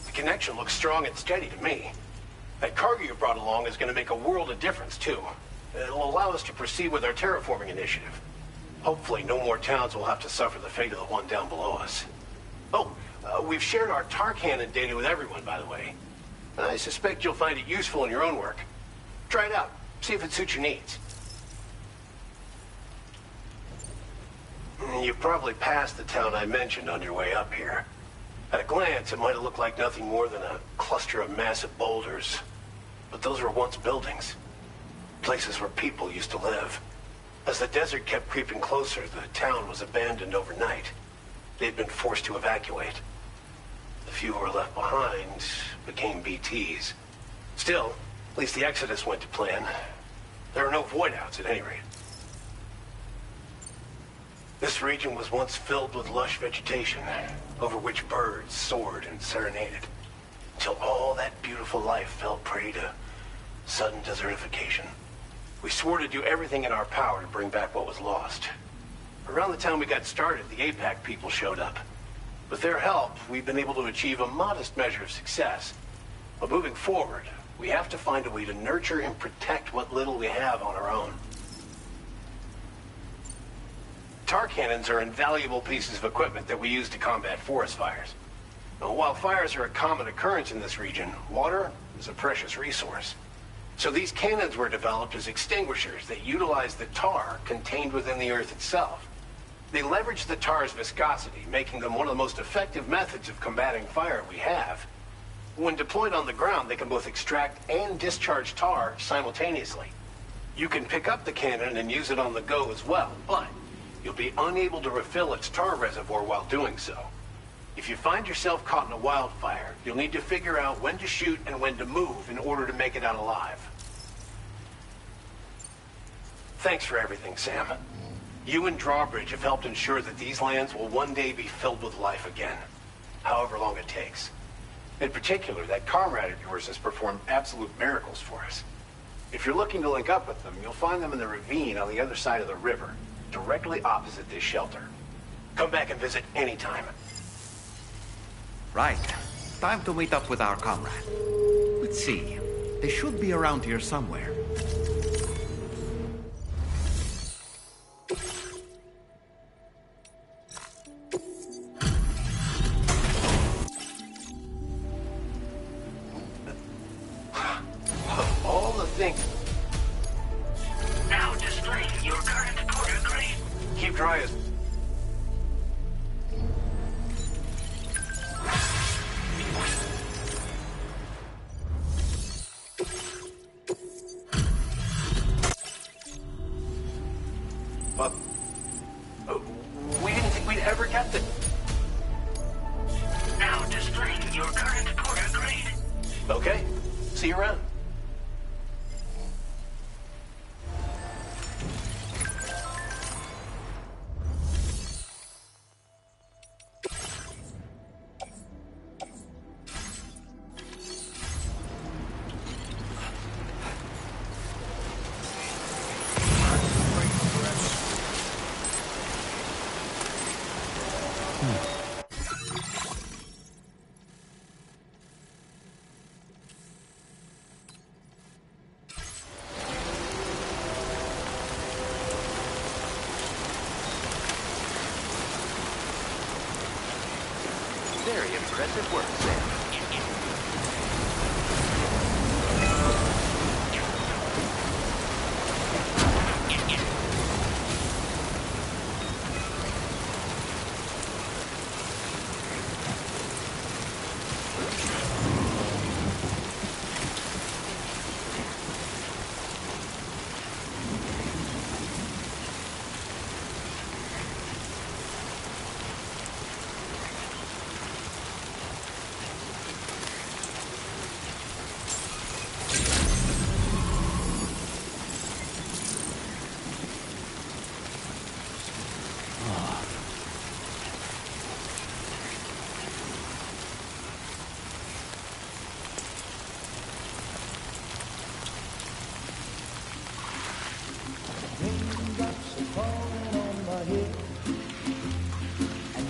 The connection looks strong and steady to me. That cargo you brought along is going to make a world of difference, too. It'll allow us to proceed with our terraforming initiative. Hopefully, no more towns will have to suffer the fate of the one down below us. Oh, we've shared our tar cannon data with everyone, by the way. I suspect you'll find it useful in your own work. Try it out. See if it suits your needs. You probably passed the town I mentioned on your way up here. At a glance, it might have looked like nothing more than a cluster of massive boulders. But those were once buildings. Places where people used to live. As the desert kept creeping closer, the town was abandoned overnight. They'd been forced to evacuate. The few who were left behind became BTs. Still, at least the exodus went to plan. There are no void-outs at any rate. This region was once filled with lush vegetation, over which birds soared and serenaded, until all that beautiful life fell prey to sudden desertification. We swore to do everything in our power to bring back what was lost. Around the time we got started, the APAC people showed up. With their help, we've been able to achieve a modest measure of success. But moving forward, we have to find a way to nurture and protect what little we have on our own. Tar cannons are invaluable pieces of equipment that we use to combat forest fires. Now, while fires are a common occurrence in this region, water is a precious resource. So these cannons were developed as extinguishers that utilize the tar contained within the earth itself. They leverage the tar's viscosity, making them one of the most effective methods of combating fire we have. When deployed on the ground, they can both extract and discharge tar simultaneously. You can pick up the cannon and use it on the go as well, but you'll be unable to refill its tar reservoir while doing so. If you find yourself caught in a wildfire, you'll need to figure out when to shoot and when to move in order to make it out alive. Thanks for everything, Sam. You and Drawbridge have helped ensure that these lands will one day be filled with life again, however long it takes. In particular, that comrade of yours has performed absolute miracles for us. If you're looking to link up with them, you'll find them in the ravine on the other side of the river, directly opposite this shelter. Come back and visit anytime. Right. Time to meet up with our comrade. Let's see. They should be around here somewhere. All the things. Now displaying your current porter grade. Keep dry as... we didn't think we'd ever get the... Now displaying your current porter grade. Okay. See you around. Very impressive work, Sam.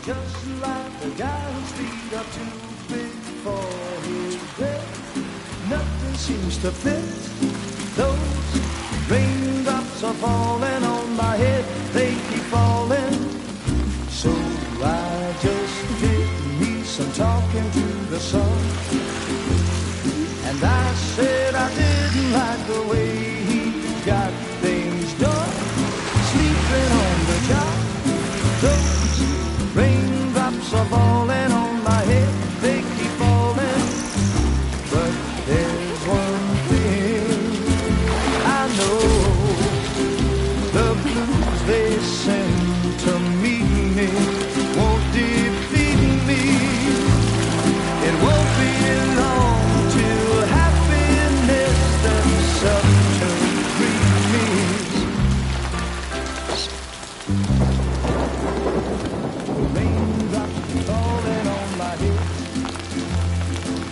Just like the guy whose feet are too big for his bed, nothing seems to fit. Those raindrops are falling on my head, they keep falling. So I just did me some talking to the sun, and I said I didn't like the way he got things done, sleeping on the job. Those raindrops are falling on my head, they keep falling. But there's one thing I know, the blues they send to me won't defeat me. It won't be long till happiness themselves to greet me.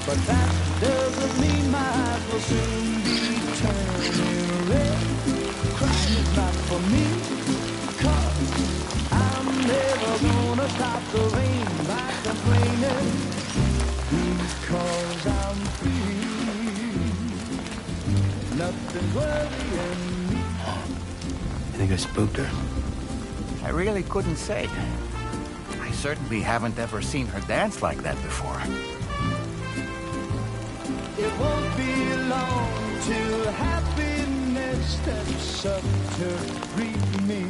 But that doesn't mean my eyes will soon be turning red. Crying is not for me, 'cause I'm never gonna stop the rain by complaining, because I'm free. Nothing's worrying me. I think I spooked her. I really couldn't say. I certainly haven't ever seen her dance like that before. It won't be long till happiness steps up to greet me.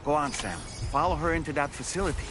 Go on, Sam. Follow her into that facility.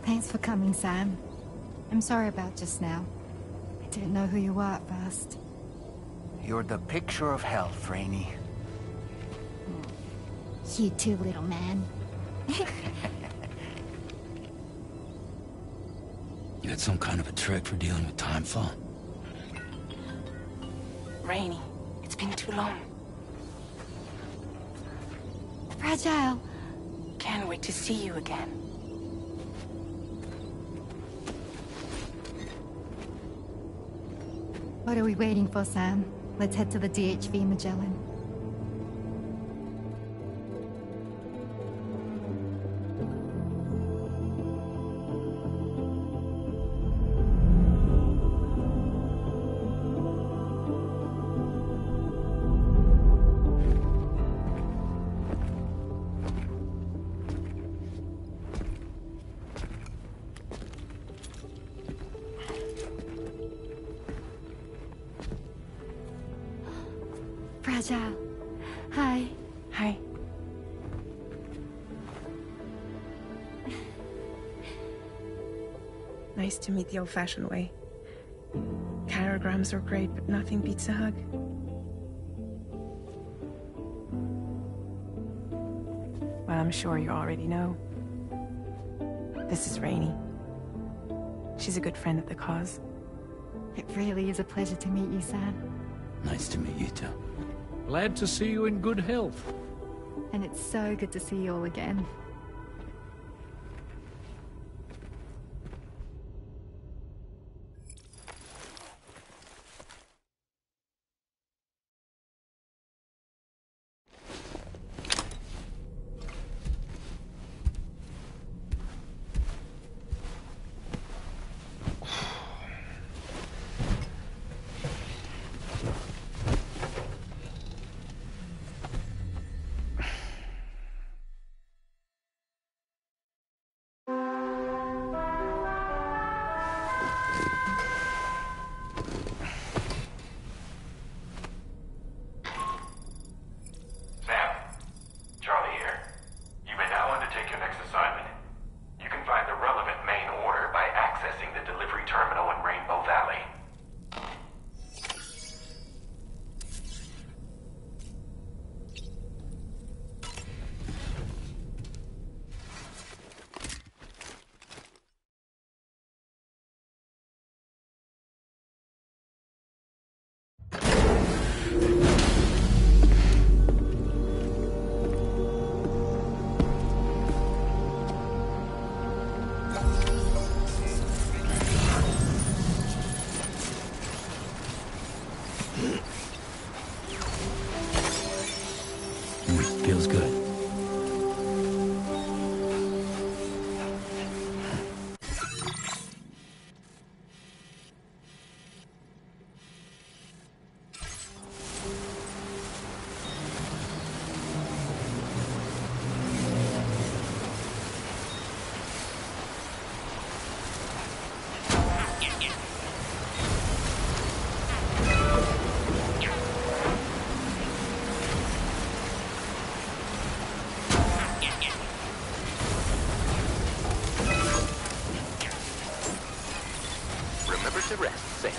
Thanks for coming, Sam. I'm sorry about just now. I didn't know who you were at first. You're the picture of health, Rainey. You too, little man. You got some kind of a trick for dealing with timefall? Rainey, it's been too long. Fragile. Can't wait to see you again. What are we waiting for, Sam? Let's head to the DHV Magellan. Fragile. Hi. Hi. Nice to meet the old-fashioned way. Carograms are great, but nothing beats a hug. Well, I'm sure you already know. This is Rainey. She's a good friend of the cause. It really is a pleasure to meet you, Sam. Nice to meet you too. Glad to see you in good health. And it's so good to see you all again. Feels good.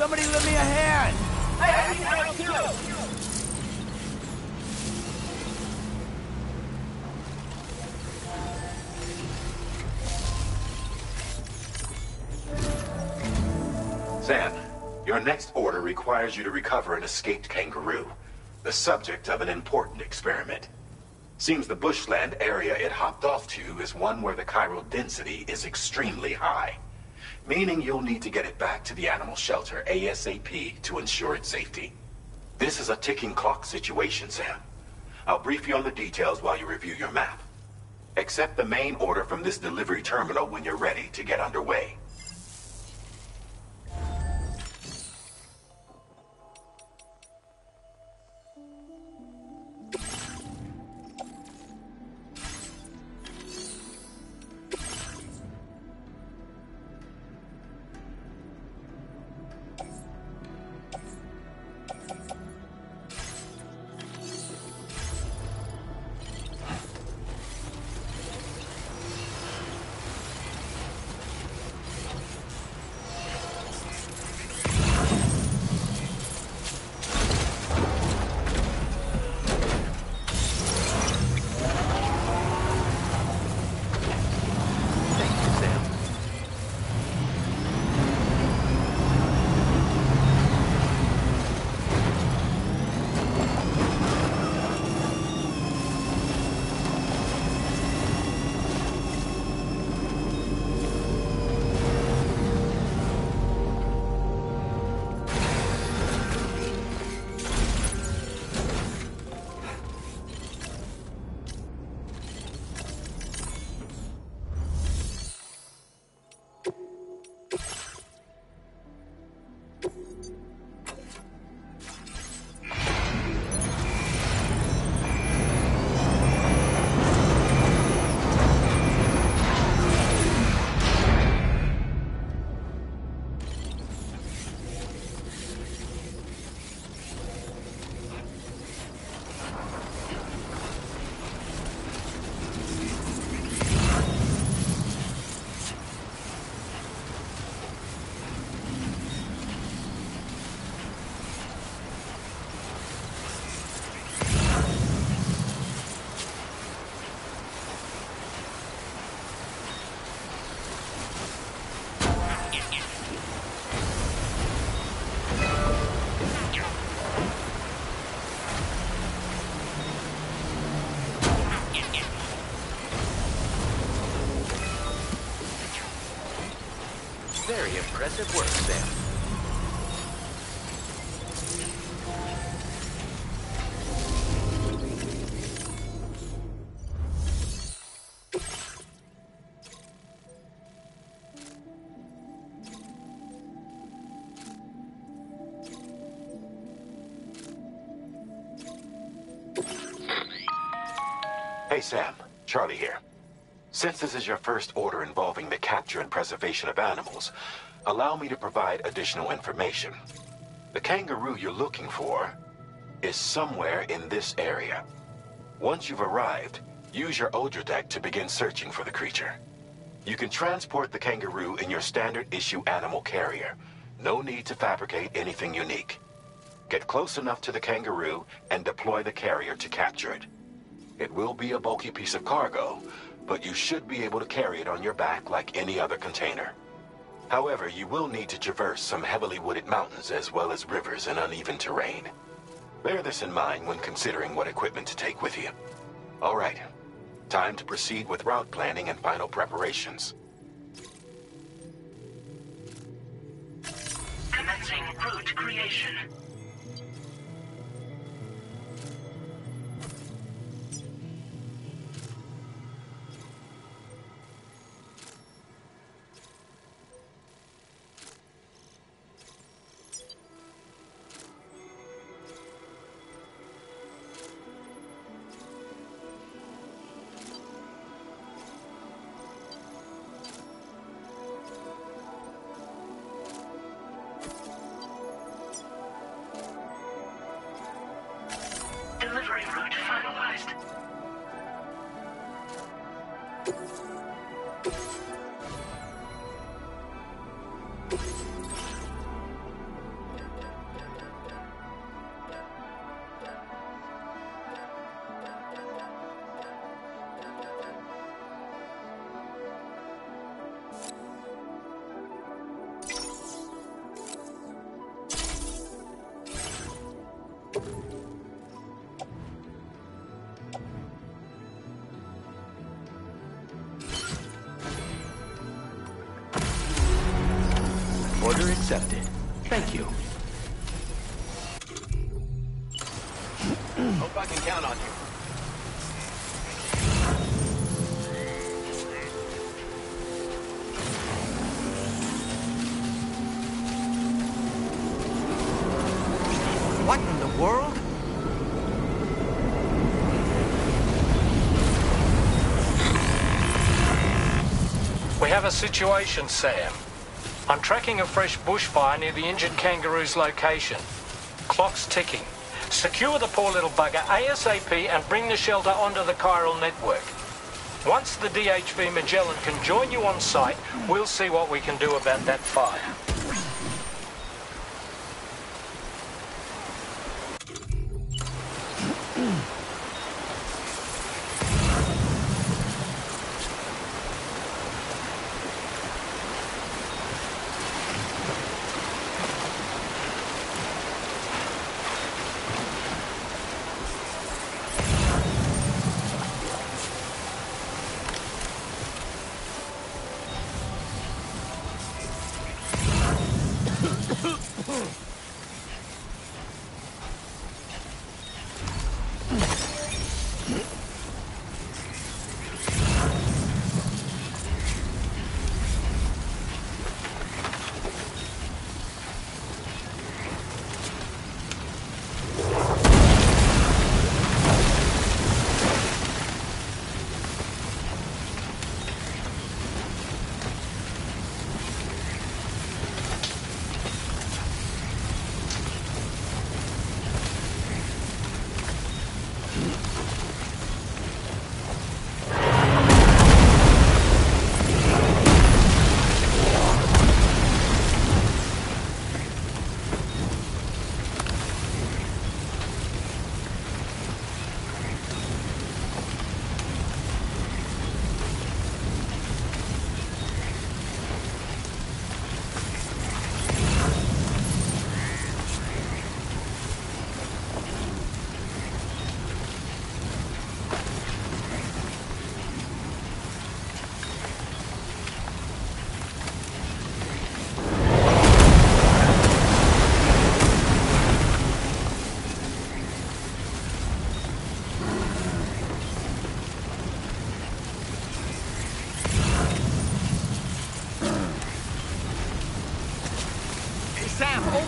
Somebody lend me a hand! I need help too! Sam, your next order requires you to recover an escaped kangaroo, the subject of an important experiment. Seems the bushland area it hopped off to is one where the chiral density is extremely high, meaning you'll need to get it back to the animal shelter ASAP to ensure its safety. This is a ticking clock situation, Sam. I'll brief you on the details while you review your map. Accept the main order from this delivery terminal when you're ready to get underway. Very impressive work, Sam. Hey, Sam. Charlie here. Since this is your first order involving the capture and preservation of animals, allow me to provide additional information. The kangaroo you're looking for is somewhere in this area. Once you've arrived, use your Odra deck to begin searching for the creature. You can transport the kangaroo in your standard issue animal carrier. No need to fabricate anything unique. Get close enough to the kangaroo and deploy the carrier to capture it. It will be a bulky piece of cargo, but you should be able to carry it on your back like any other container. However, you will need to traverse some heavily wooded mountains as well as rivers and uneven terrain. Bear this in mind when considering what equipment to take with you. All right, time to proceed with route planning and final preparations. Commencing route creation. Delivery route finalized. Order accepted. Thank you. Hope I can count on you. What in the world? We have a situation, Sam. I'm tracking a fresh bushfire near the injured kangaroo's location. Clock's ticking. Secure the poor little bugger ASAP and bring the shelter onto the chiral network. Once the DHV Magellan can join you on site, we'll see what we can do about that fire.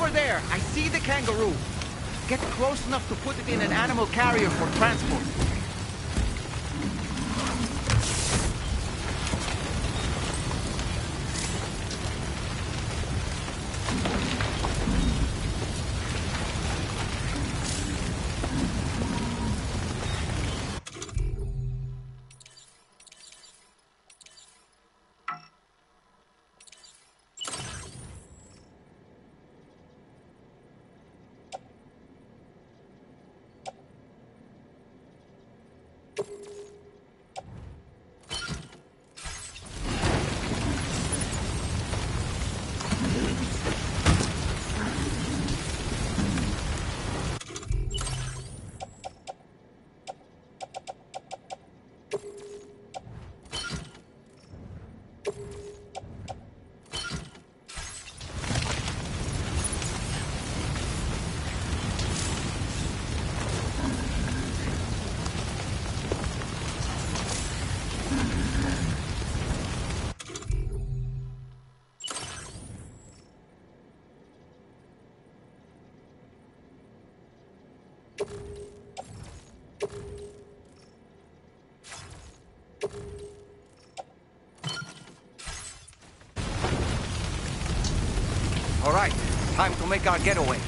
Over there! I see the kangaroo! Get close enough to put it in an animal carrier for transport. All right, time to make our getaway.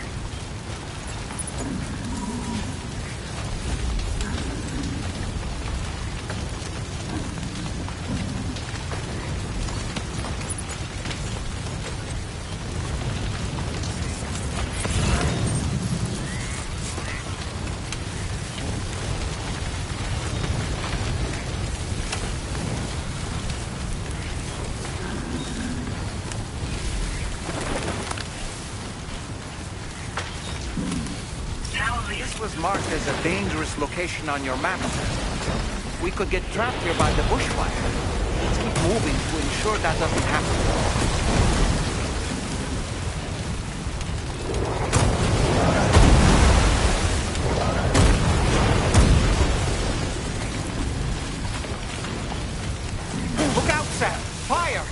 Marked as a dangerous location on your map. We could get trapped here by the bushfire. Let's keep moving to ensure that doesn't happen. Look out, Sam! Fire!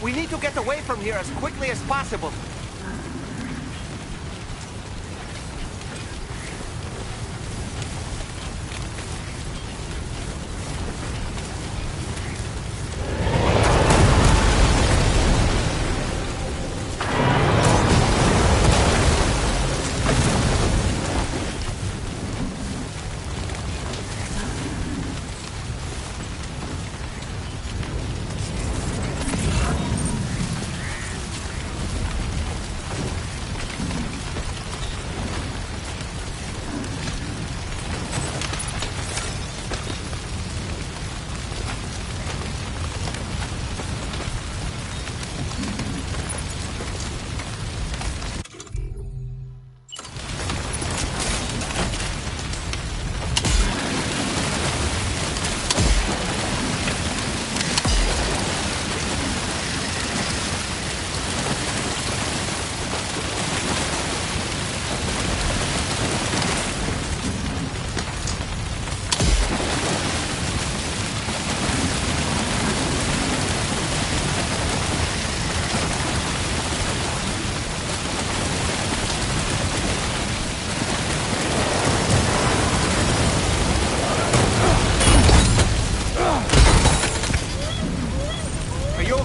We need to get away from here as quickly as possible.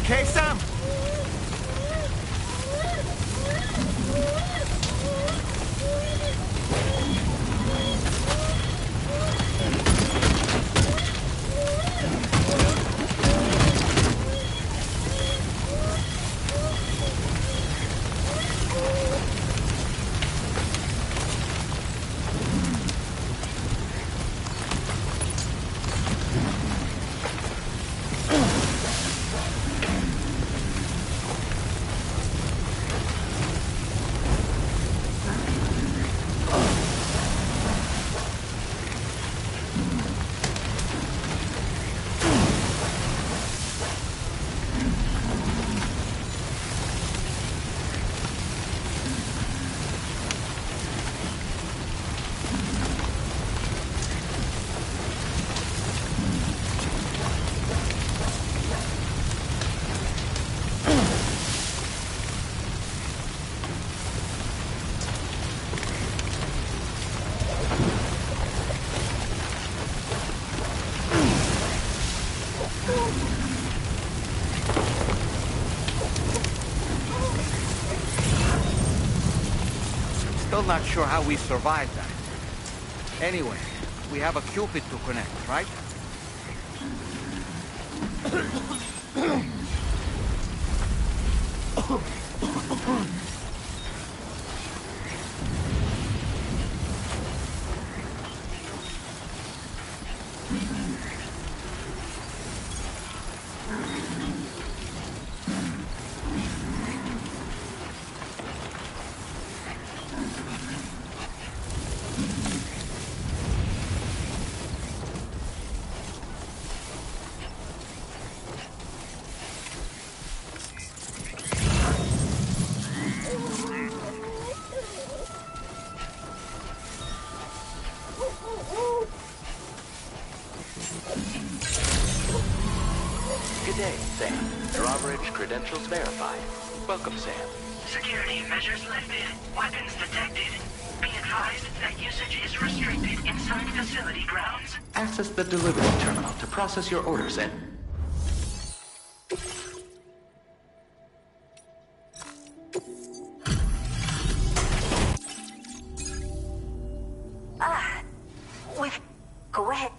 Okay, Sam? Still not sure how we survived that. Anyway, we have a Cupid to connect, right? Good day, Sam. Drawbridge credentials verified. Welcome, Sam. Security measures lifted. Weapons detected. Be advised that usage is restricted inside facility grounds. Access the delivery terminal to process your orders and... Go ahead.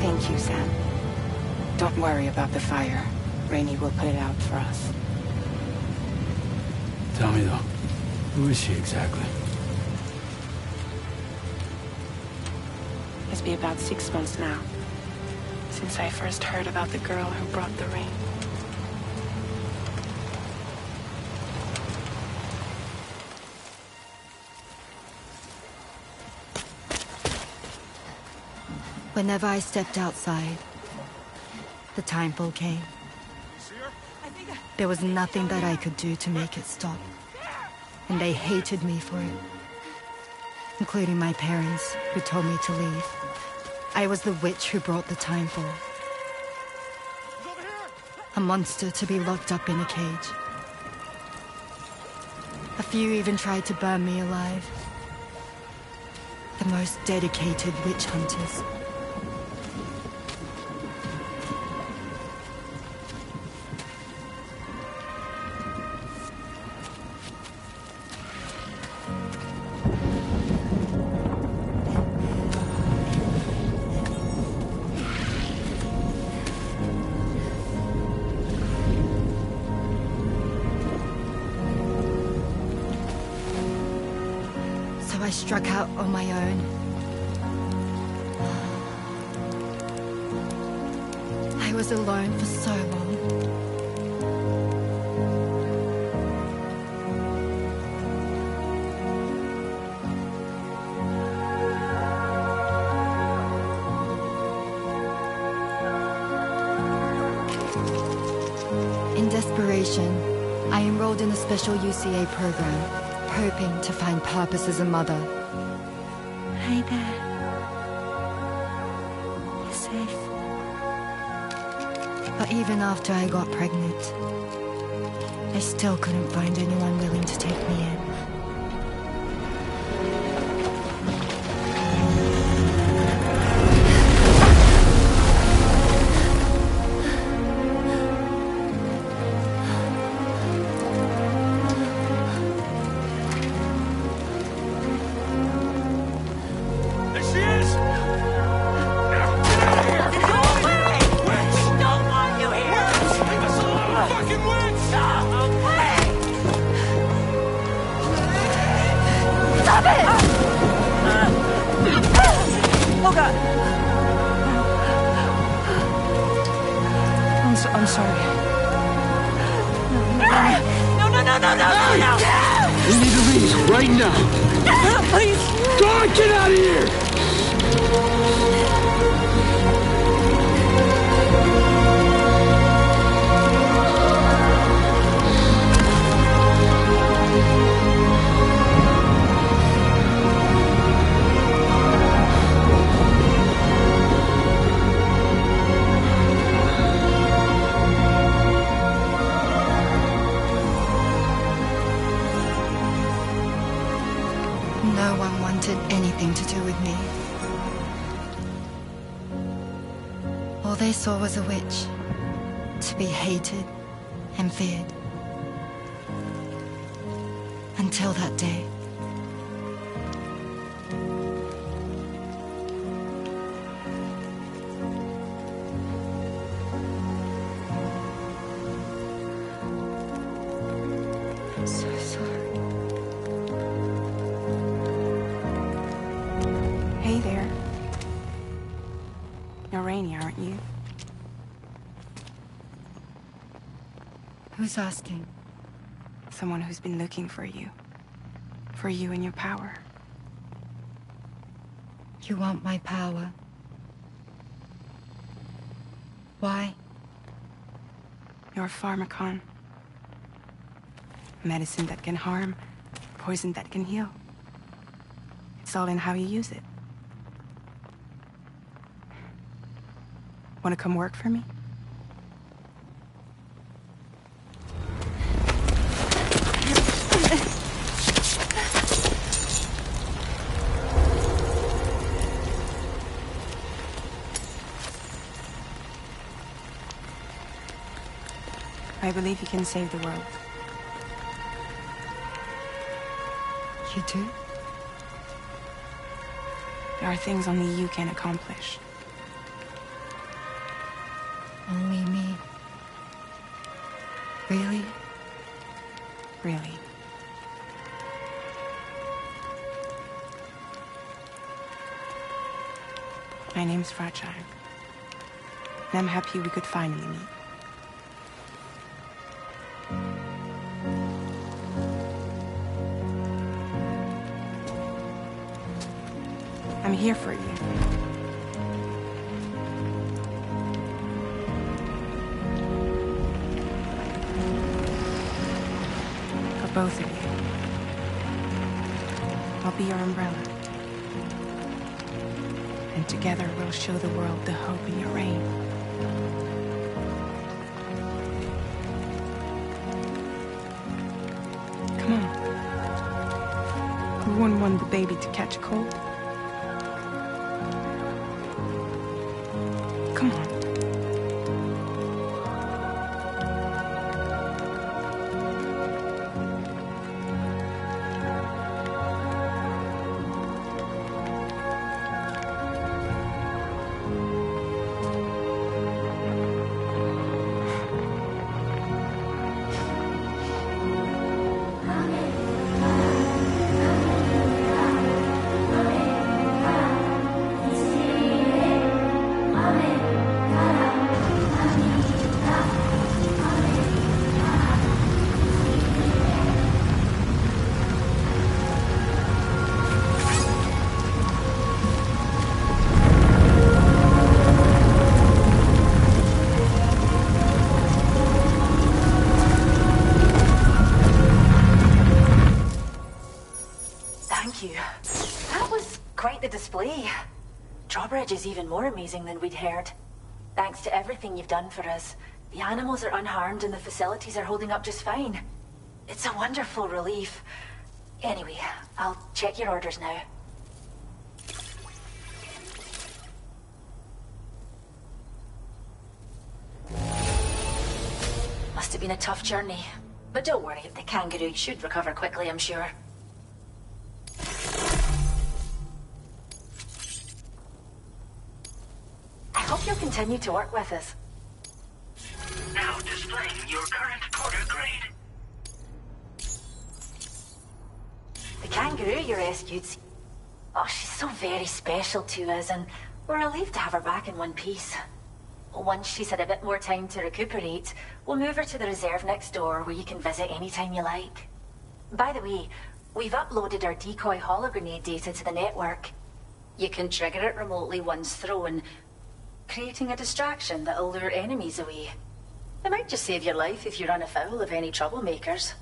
Thank you, Sam. Don't worry about the fire. Rainey will put it out for us. Tell me, though, who is she exactly? It's been about 6 months now, since I first heard about the girl who brought the rain. Whenever I stepped outside, the timefall came. There was nothing that I could do to make it stop. And they hated me for it. Including my parents, who told me to leave. I was the witch who brought the timefall. A monster to be locked up in a cage. A few even tried to burn me alive. The most dedicated witch hunters. I struck out on my own. I was alone for so long. In desperation, I I enrolled in a special UCA program, hoping to find purpose as a mother. Hi there. You're safe. But even after I got pregnant, I still couldn't find anyone willing to take me in. I'm sorry. No. We need to leave right now. Please. God, get out of here! No one wanted anything to do with me. All they saw was a witch, to be hated and feared. Until that day. I'm so sorry. Hey there. You're Rainey, aren't you? Who's asking? Someone who's been looking for you. For you and your power. You want my power? Why? You're a pharmacon. Medicine that can harm, poison that can heal. It's all in how you use it. Want to come work for me? I believe you can save the world. You do? There are things only you can accomplish. Only me. Really? Really. My name's Fragile. And I'm happy we could finally meet. I'm here for you. For both of you. I'll be your umbrella. And together we'll show the world the hope in your reign. Come on. Who wouldn't want the baby to catch a cold? Come on. Thank you. That was quite the display. Drawbridge is even more amazing than we'd heard. Thanks to everything you've done for us, the animals are unharmed and the facilities are holding up just fine. It's a wonderful relief. Anyway, I'll check your orders now. Must have been a tough journey. But don't worry, the kangaroo should recover quickly, I'm sure. I hope you'll continue to work with us. Now displaying your current porter grade. The kangaroo you rescued... Oh, she's so very special to us, and we're relieved to have her back in one piece. Once she's had a bit more time to recuperate, we'll move her to the reserve next door where you can visit anytime you like. By the way, we've uploaded our decoy hologrenade data to the network. You can trigger it remotely once thrown, creating a distraction that'll lure enemies away. It might just save your life if you run afoul of any troublemakers.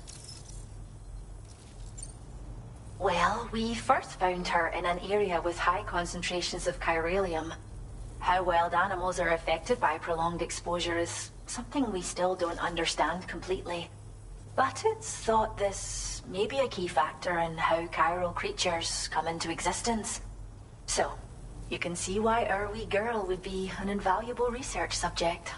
Well, we first found her in an area with high concentrations of chiralium. How wild animals are affected by prolonged exposure is something we still don't understand completely. But it's thought this may be a key factor in how chiral creatures come into existence. So, you can see why our wee girl would be an invaluable research subject.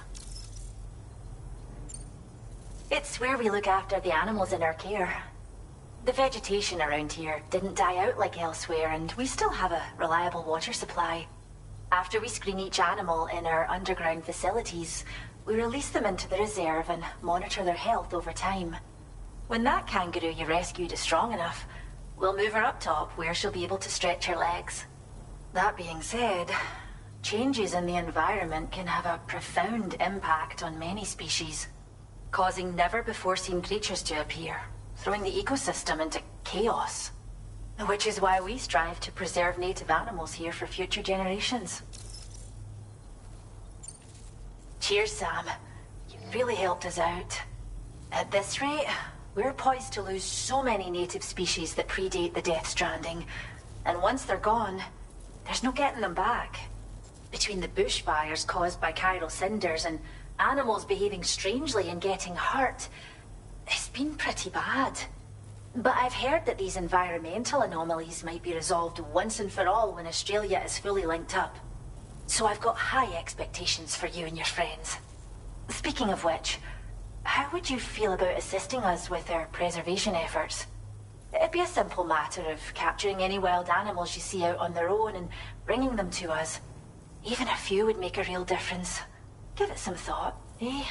It's where we look after the animals in our care. The vegetation around here didn't die out like elsewhere, and we still have a reliable water supply. After we screen each animal in our underground facilities, we release them into the reserve and monitor their health over time. When that kangaroo you rescued is strong enough, we'll move her up top where she'll be able to stretch her legs. That being said, changes in the environment can have a profound impact on many species, causing never-before-seen creatures to appear, throwing the ecosystem into chaos. Which is why we strive to preserve native animals here for future generations. Cheers, Sam. You really helped us out. At this rate, we're poised to lose so many native species that predate the Death Stranding. And once they're gone, there's no getting them back. Between the bushfires caused by chiral cinders and animals behaving strangely and getting hurt, it's been pretty bad. But I've heard that these environmental anomalies might be resolved once and for all when Australia is fully linked up. So I've got high expectations for you and your friends. Speaking of which, how would you feel about assisting us with our preservation efforts? It'd be a simple matter of capturing any wild animals you see out on their own and bringing them to us. Even a few would make a real difference. Give it some thought, eh?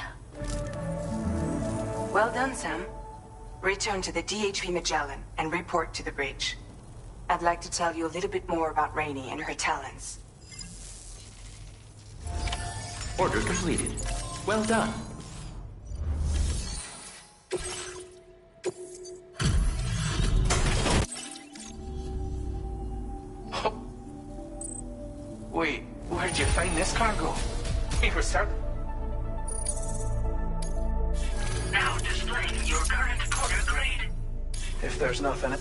Well done, Sam. Return to the DHP Magellan and report to the bridge. I'd like to tell you a little bit more about Rainey and her talents. Order completed. Well done. Wait, where'd you find this cargo? We were certain... Now displaying your current porter grade. If there's nothing...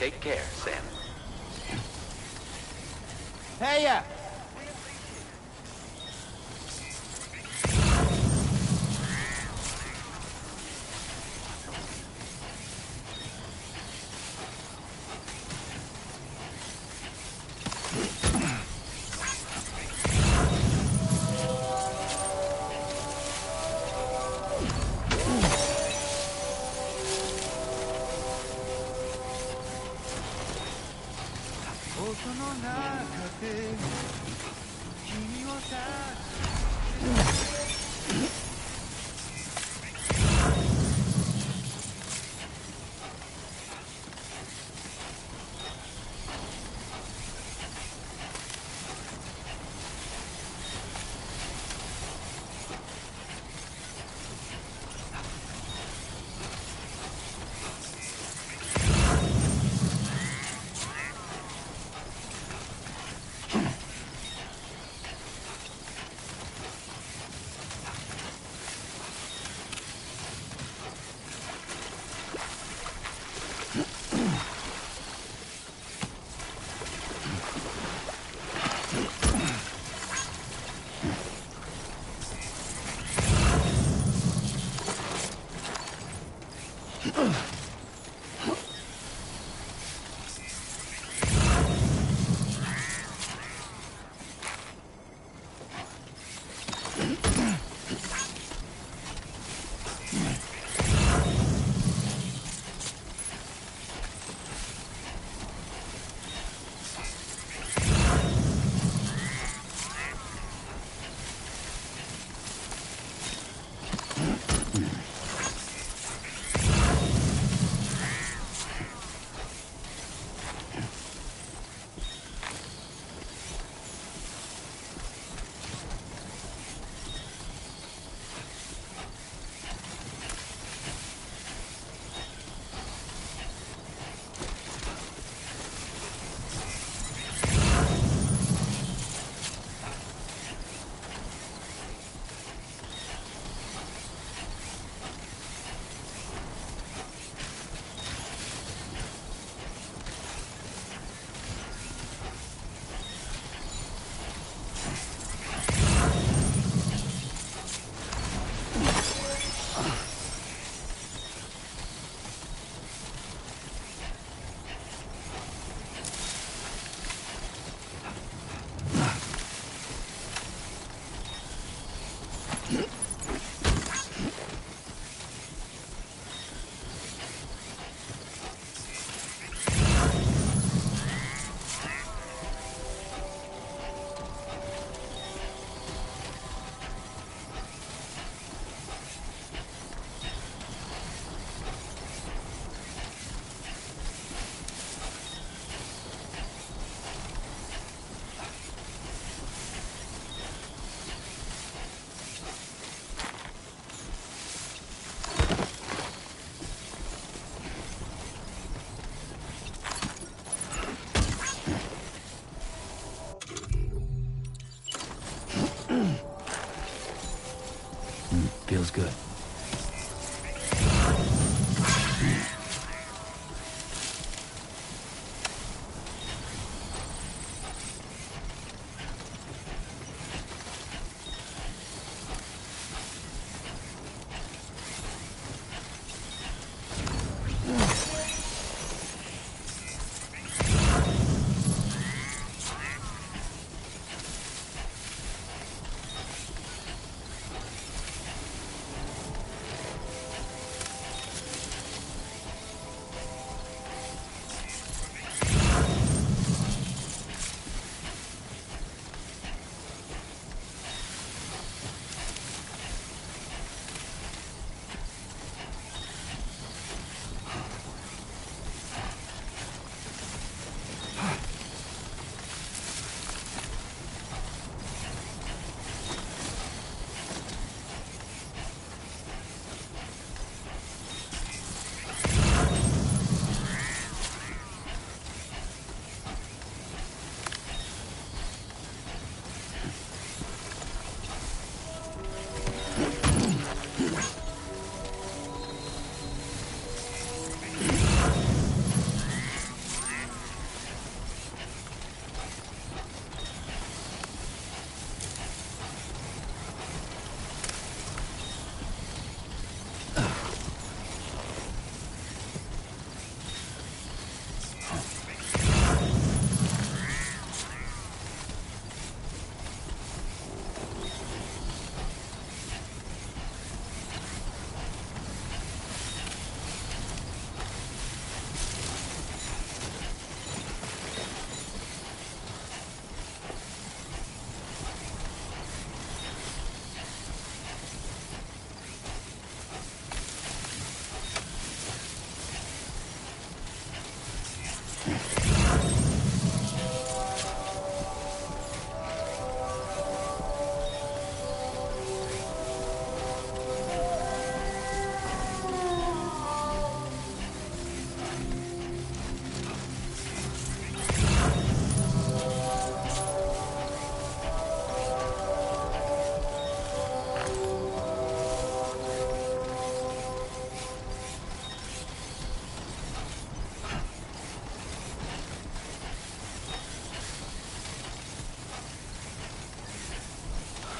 Take care, Sam. Hey! Feels good.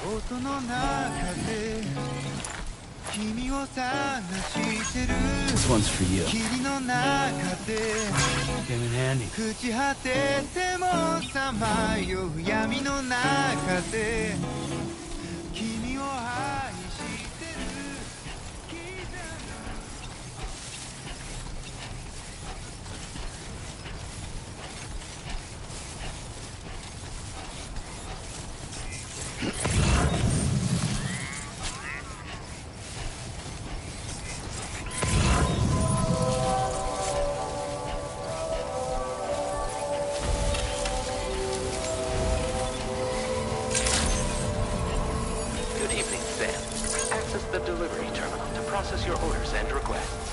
音の中で君を探してる This one's for you. 霧の中で Came in handy. 朽ち果ててもさまよう闇の中で君を愛してる Good evening, Sam. Access the delivery terminal to process your orders and requests.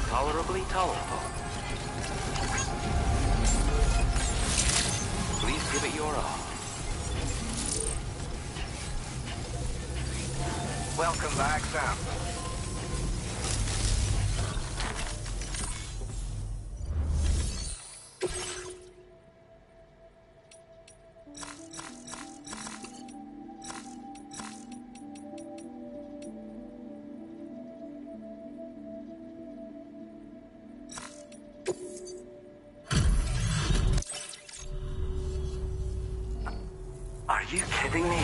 Tolerably tolerable. Please give it your all. Welcome back, Sam. Are you kidding me?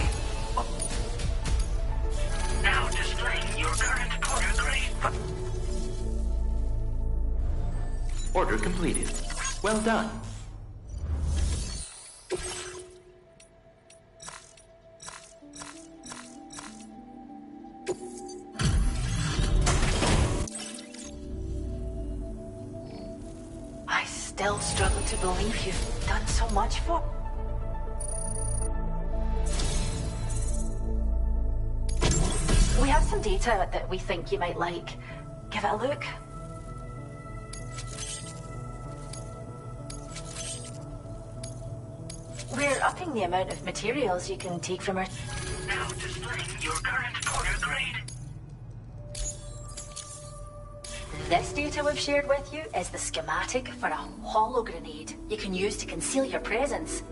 Now displaying your current order grade. Order completed. Well done. I still struggle to believe you've done so much for... We have some data that we think you might like. Give it a look. We're upping the amount of materials you can take from her. Now displaying your current order grade. This data we've shared with you is the schematic for a holo grenade you can use to conceal your presence.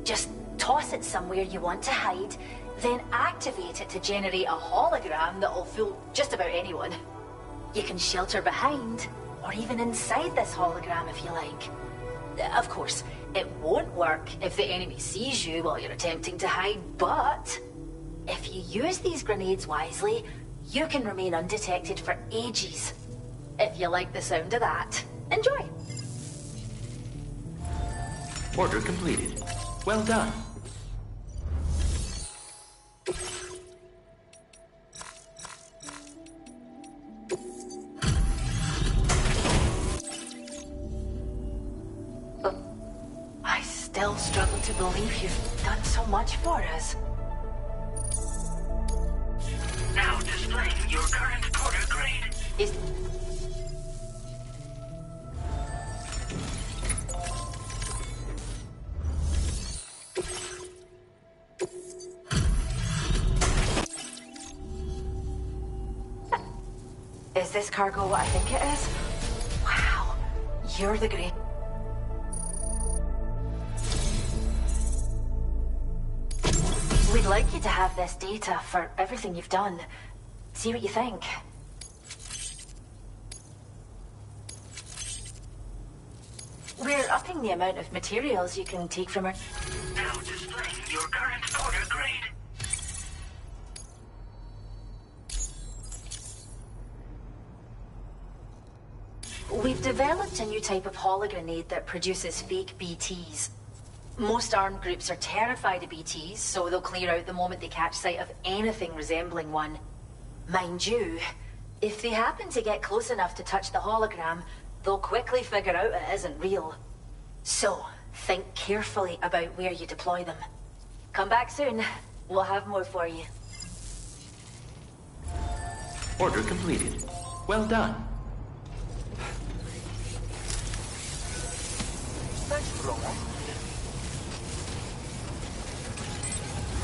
Just toss it somewhere you want to hide, then activate it to generate a hologram that'll fool just about anyone. You can shelter behind, or even inside this hologram if you like. Of course, it won't work if the enemy sees you while you're attempting to hide, but if you use these grenades wisely, you can remain undetected for ages. If you like the sound of that, enjoy! Order completed. Well done. I still struggle to believe you've done so much for us. Now displaying your current order grade. Is... Is this cargo what I think it is? Wow, you're the great... We'd like you to have this data for everything you've done. See what you think. We're upping the amount of materials you can take from her. Now displaying your current order grade. We've developed a new type of hologrenade that produces fake BTs. Most armed groups are terrified of BTs, so they'll clear out the moment they catch sight of anything resembling one. Mind you, if they happen to get close enough to touch the hologram, they'll quickly figure out it isn't real. So, think carefully about where you deploy them. Come back soon. We'll have more for you. Order completed. Well done.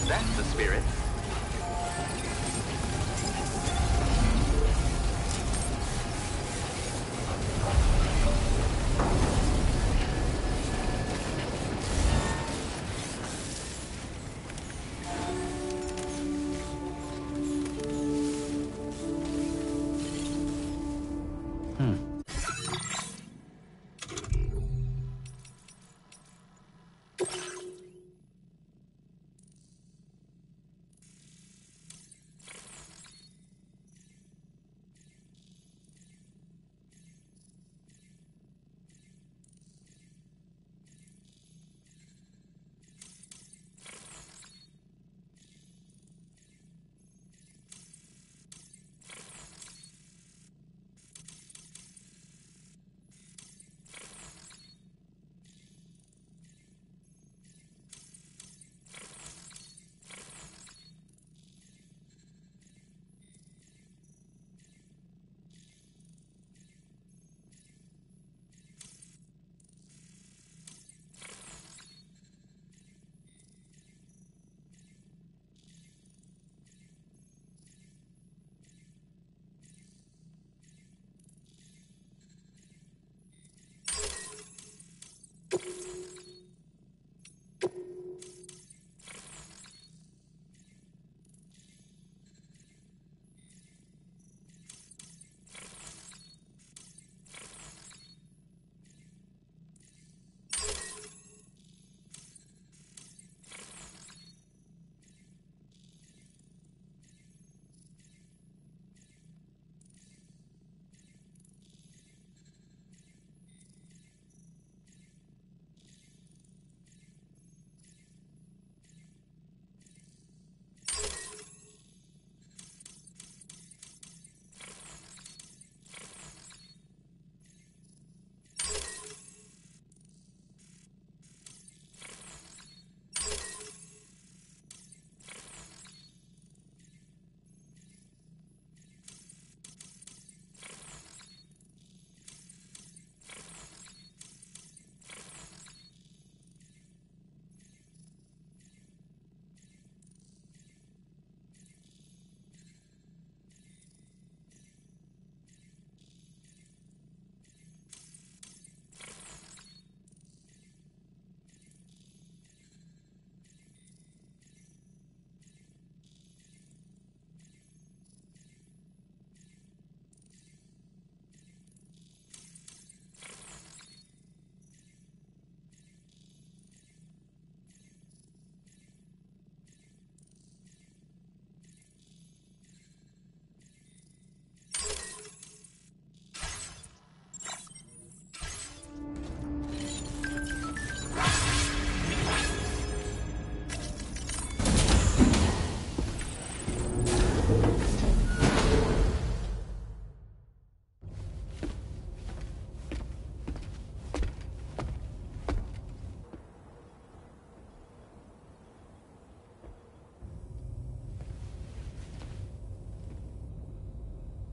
That's the spirit.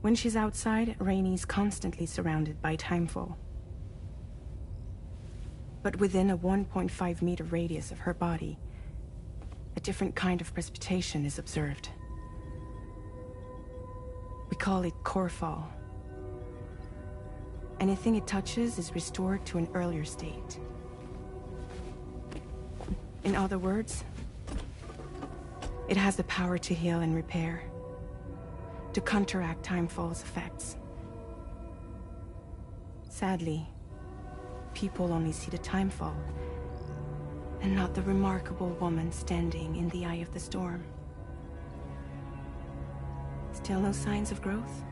When she's outside, Rainey's constantly surrounded by timefall. But within a 1.5-meter radius of her body, a different kind of precipitation is observed. We call it core fall. Anything it touches is restored to an earlier state. In other words, it has the power to heal and repair, to counteract timefall's effects. Sadly, people only see the timefall, and not the remarkable woman standing in the eye of the storm. Still no signs of growth?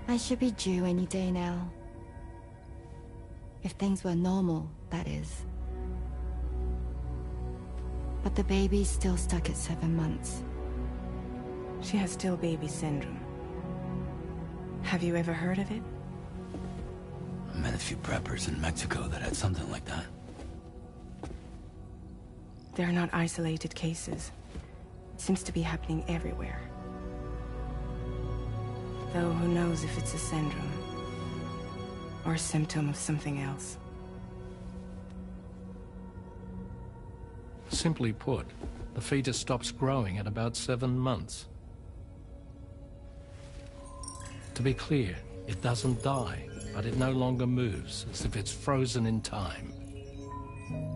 I should be due any day now. If things were normal, that is. But the baby's still stuck at 7 months. She has still baby syndrome. Have you ever heard of it? I met a few preppers in Mexico that had something like that. They're not isolated cases. It seems to be happening everywhere. Though who knows if it's a syndrome or a symptom of something else. Simply put, the fetus stops growing at about 7 months. To be clear, it doesn't die, but it no longer moves, as if it's frozen in time.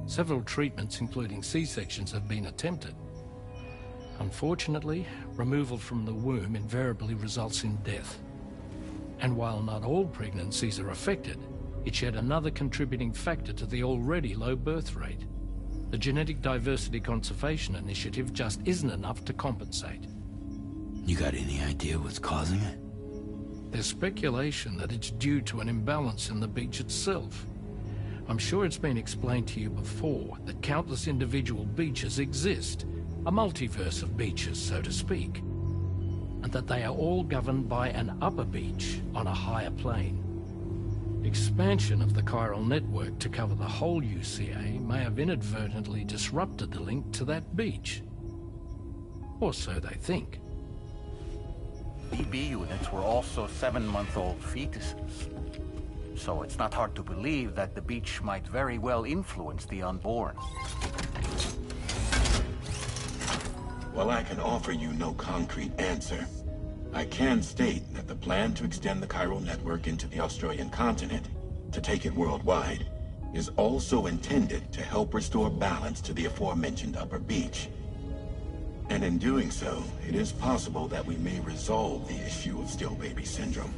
Several treatments, including C-sections, have been attempted. Unfortunately, removal from the womb invariably results in death. And while not all pregnancies are affected, it's yet another contributing factor to the already low birth rate. The Genetic Diversity Conservation Initiative just isn't enough to compensate. You got any idea what's causing it? There's speculation that it's due to an imbalance in the beach itself. I'm sure it's been explained to you before that countless individual beaches exist, a multiverse of beaches, so to speak, and that they are all governed by an upper beach on a higher plane. Expansion of the chiral network to cover the whole UCA may have inadvertently disrupted the link to that beach. Or so they think. BB units were also 7-month-old fetuses. So it's not hard to believe that the beach might very well influence the unborn. While I can offer you no concrete answer, I can state that the plan to extend the chiral network into the Australian continent, to take it worldwide, is also intended to help restore balance to the aforementioned upper beach. And in doing so, it is possible that we may resolve the issue of still baby syndrome.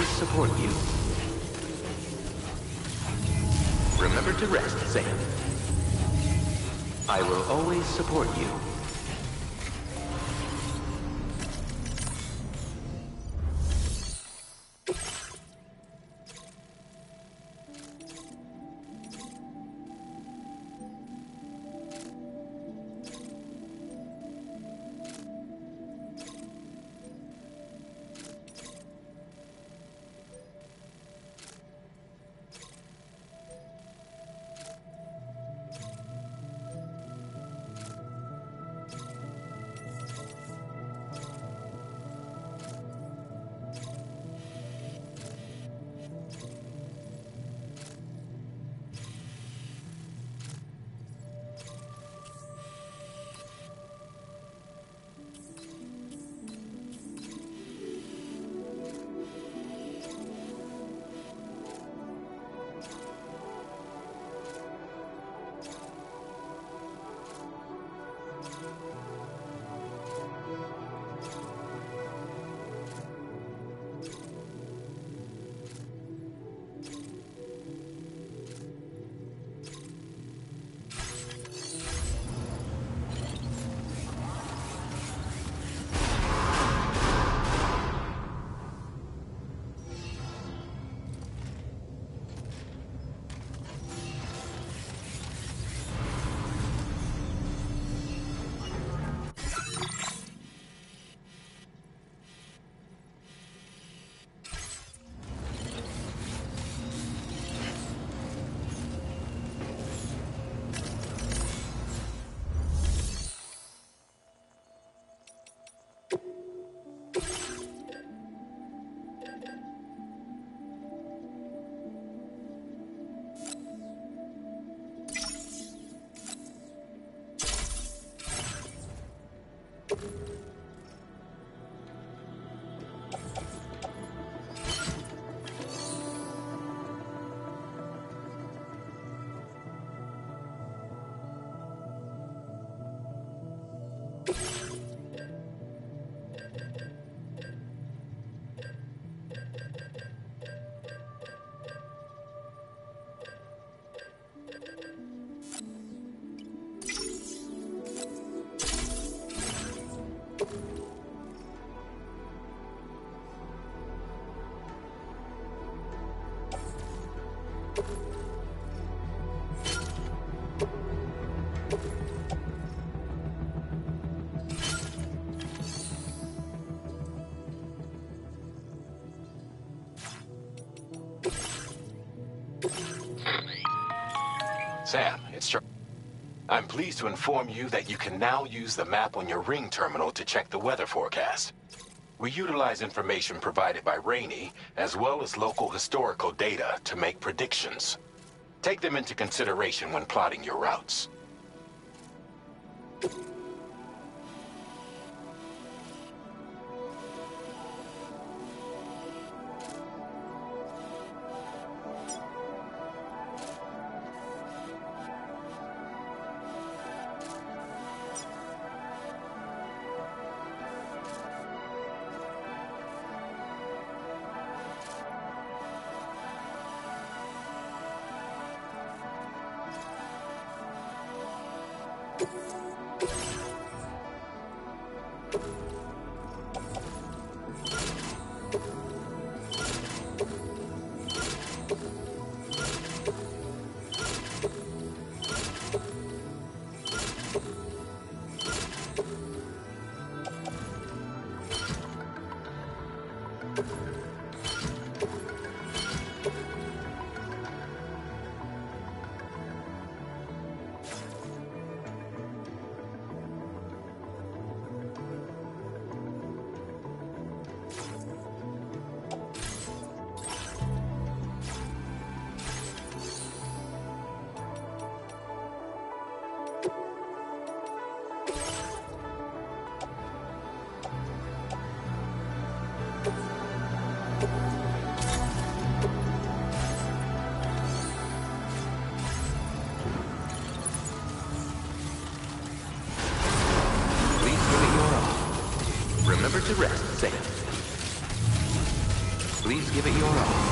always support you. Remember to rest, Sam. I will always support you. Sam, it's Charlie. I'm pleased to inform you that you can now use the map on your ring terminal to check the weather forecast. We utilize information provided by Rainey, as well as local historical data, to make predictions. Take them into consideration when plotting your routes. your all.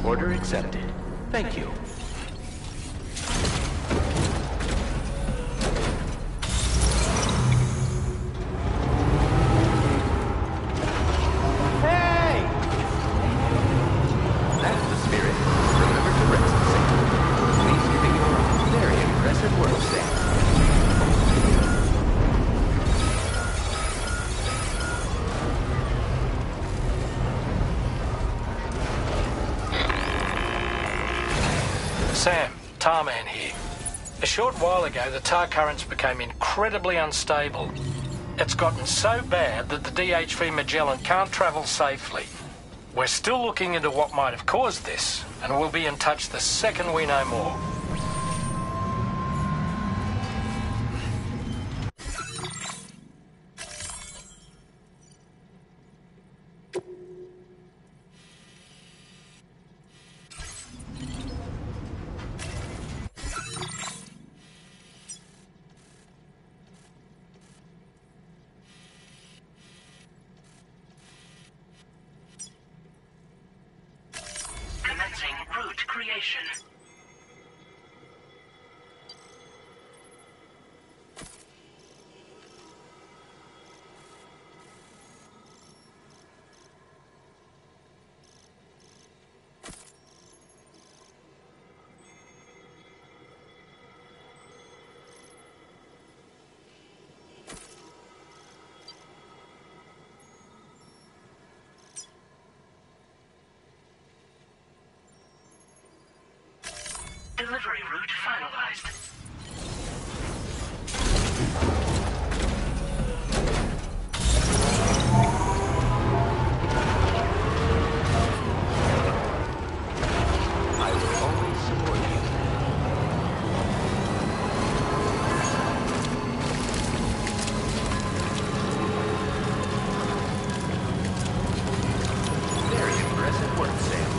Order accepted. Thank you. Hey! That's the spirit. Remember to rest, Sam. Please give it your all. Very impressive work, Sam. Sam, Tarman here. A short while ago, the tar currents became incredibly unstable. It's gotten so bad that the DHV Magellan can't travel safely. We're still looking into what might have caused this, and we'll be in touch the second we know more. Commencing route creation. Delivery route finalized. I will always support you. Very impressive work, Sam.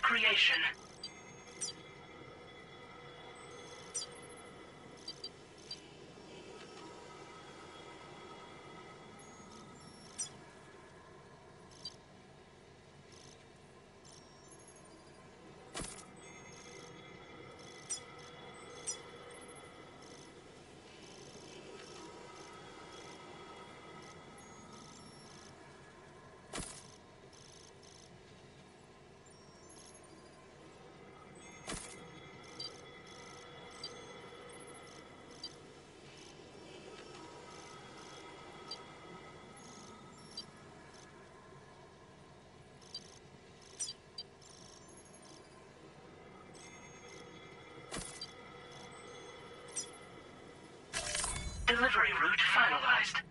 creation. Delivery route finalized.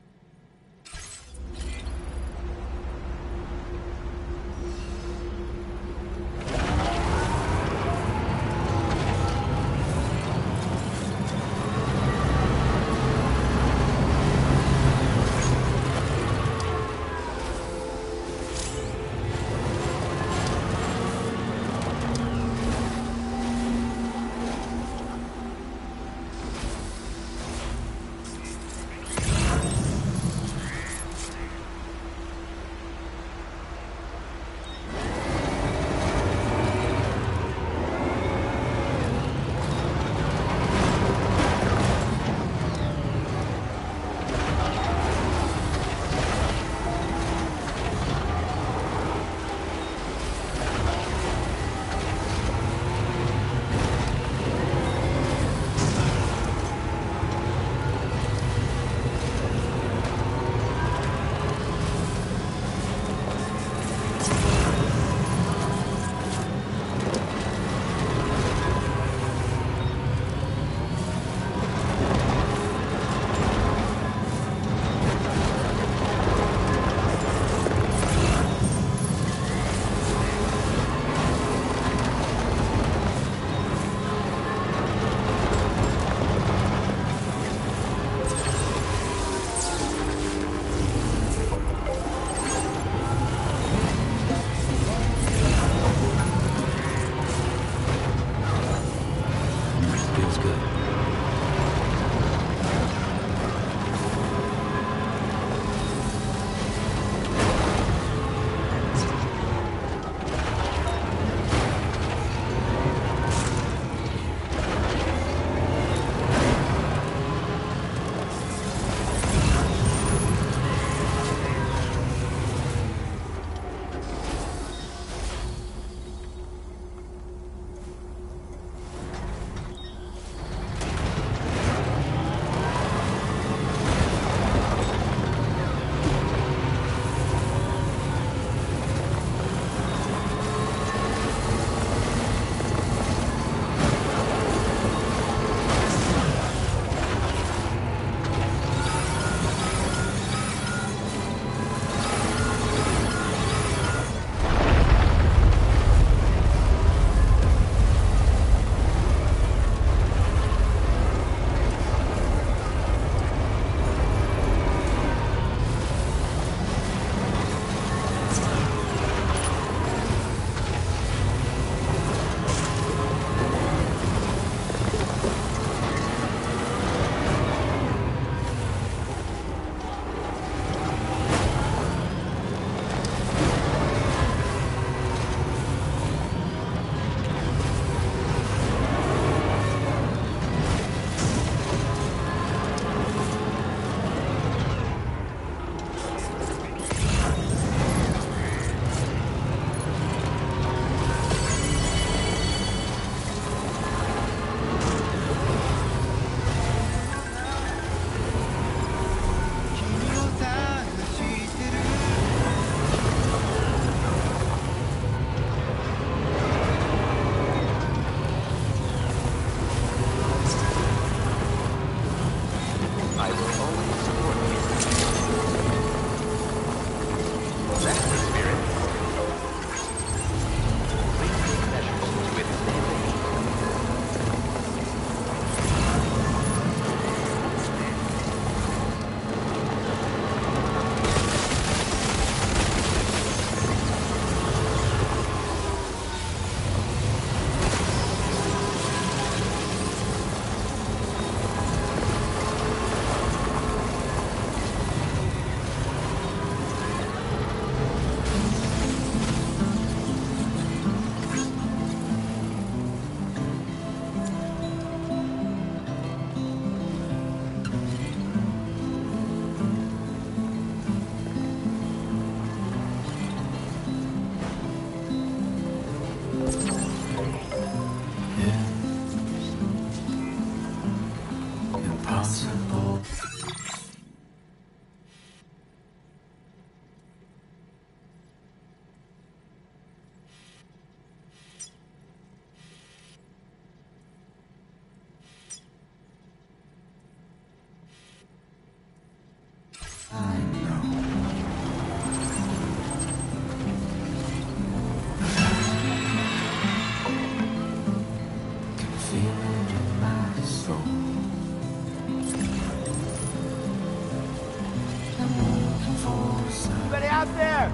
Anybody out there?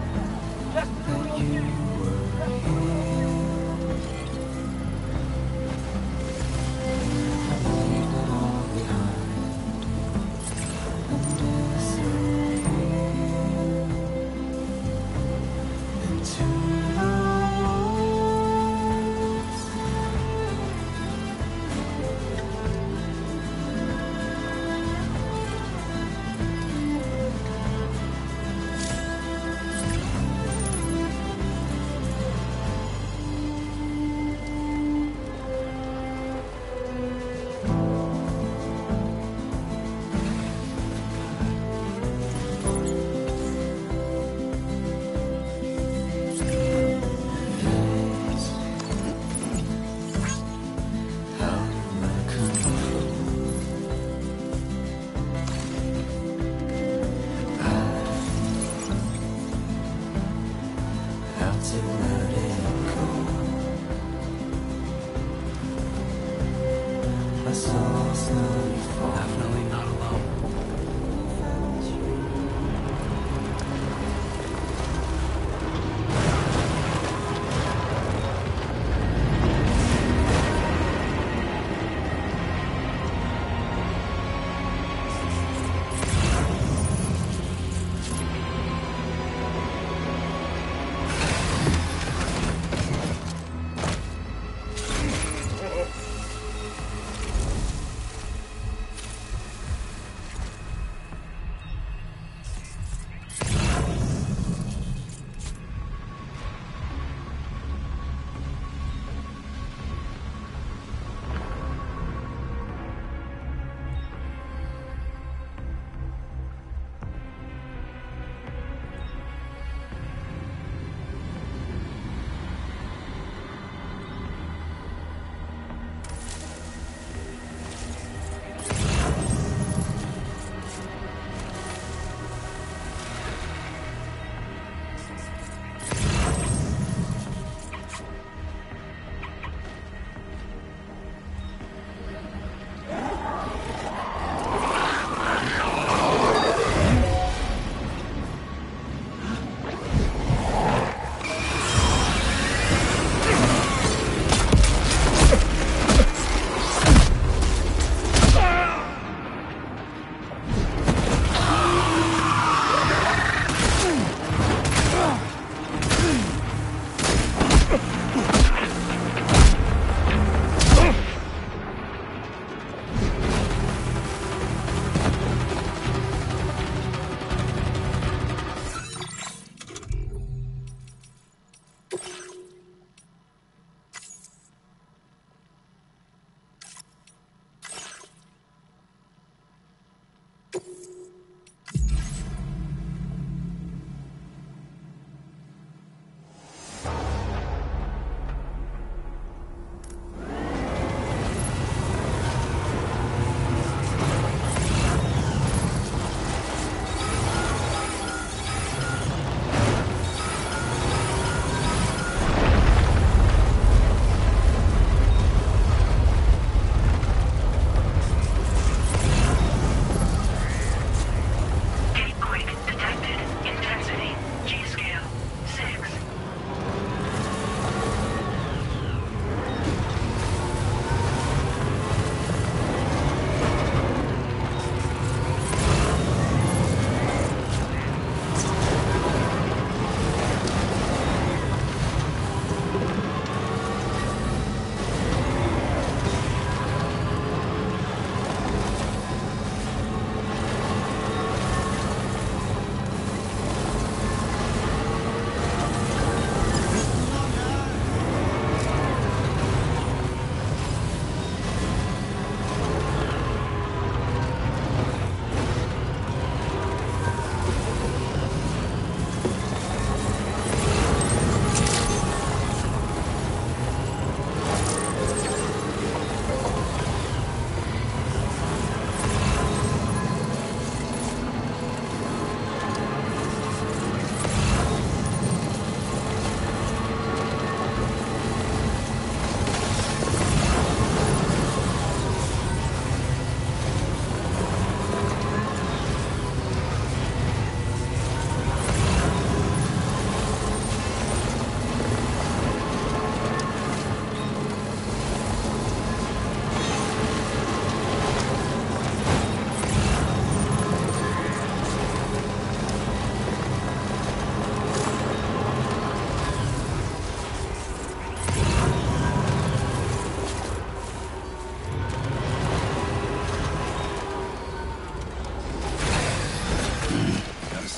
Just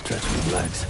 Stretch my legs.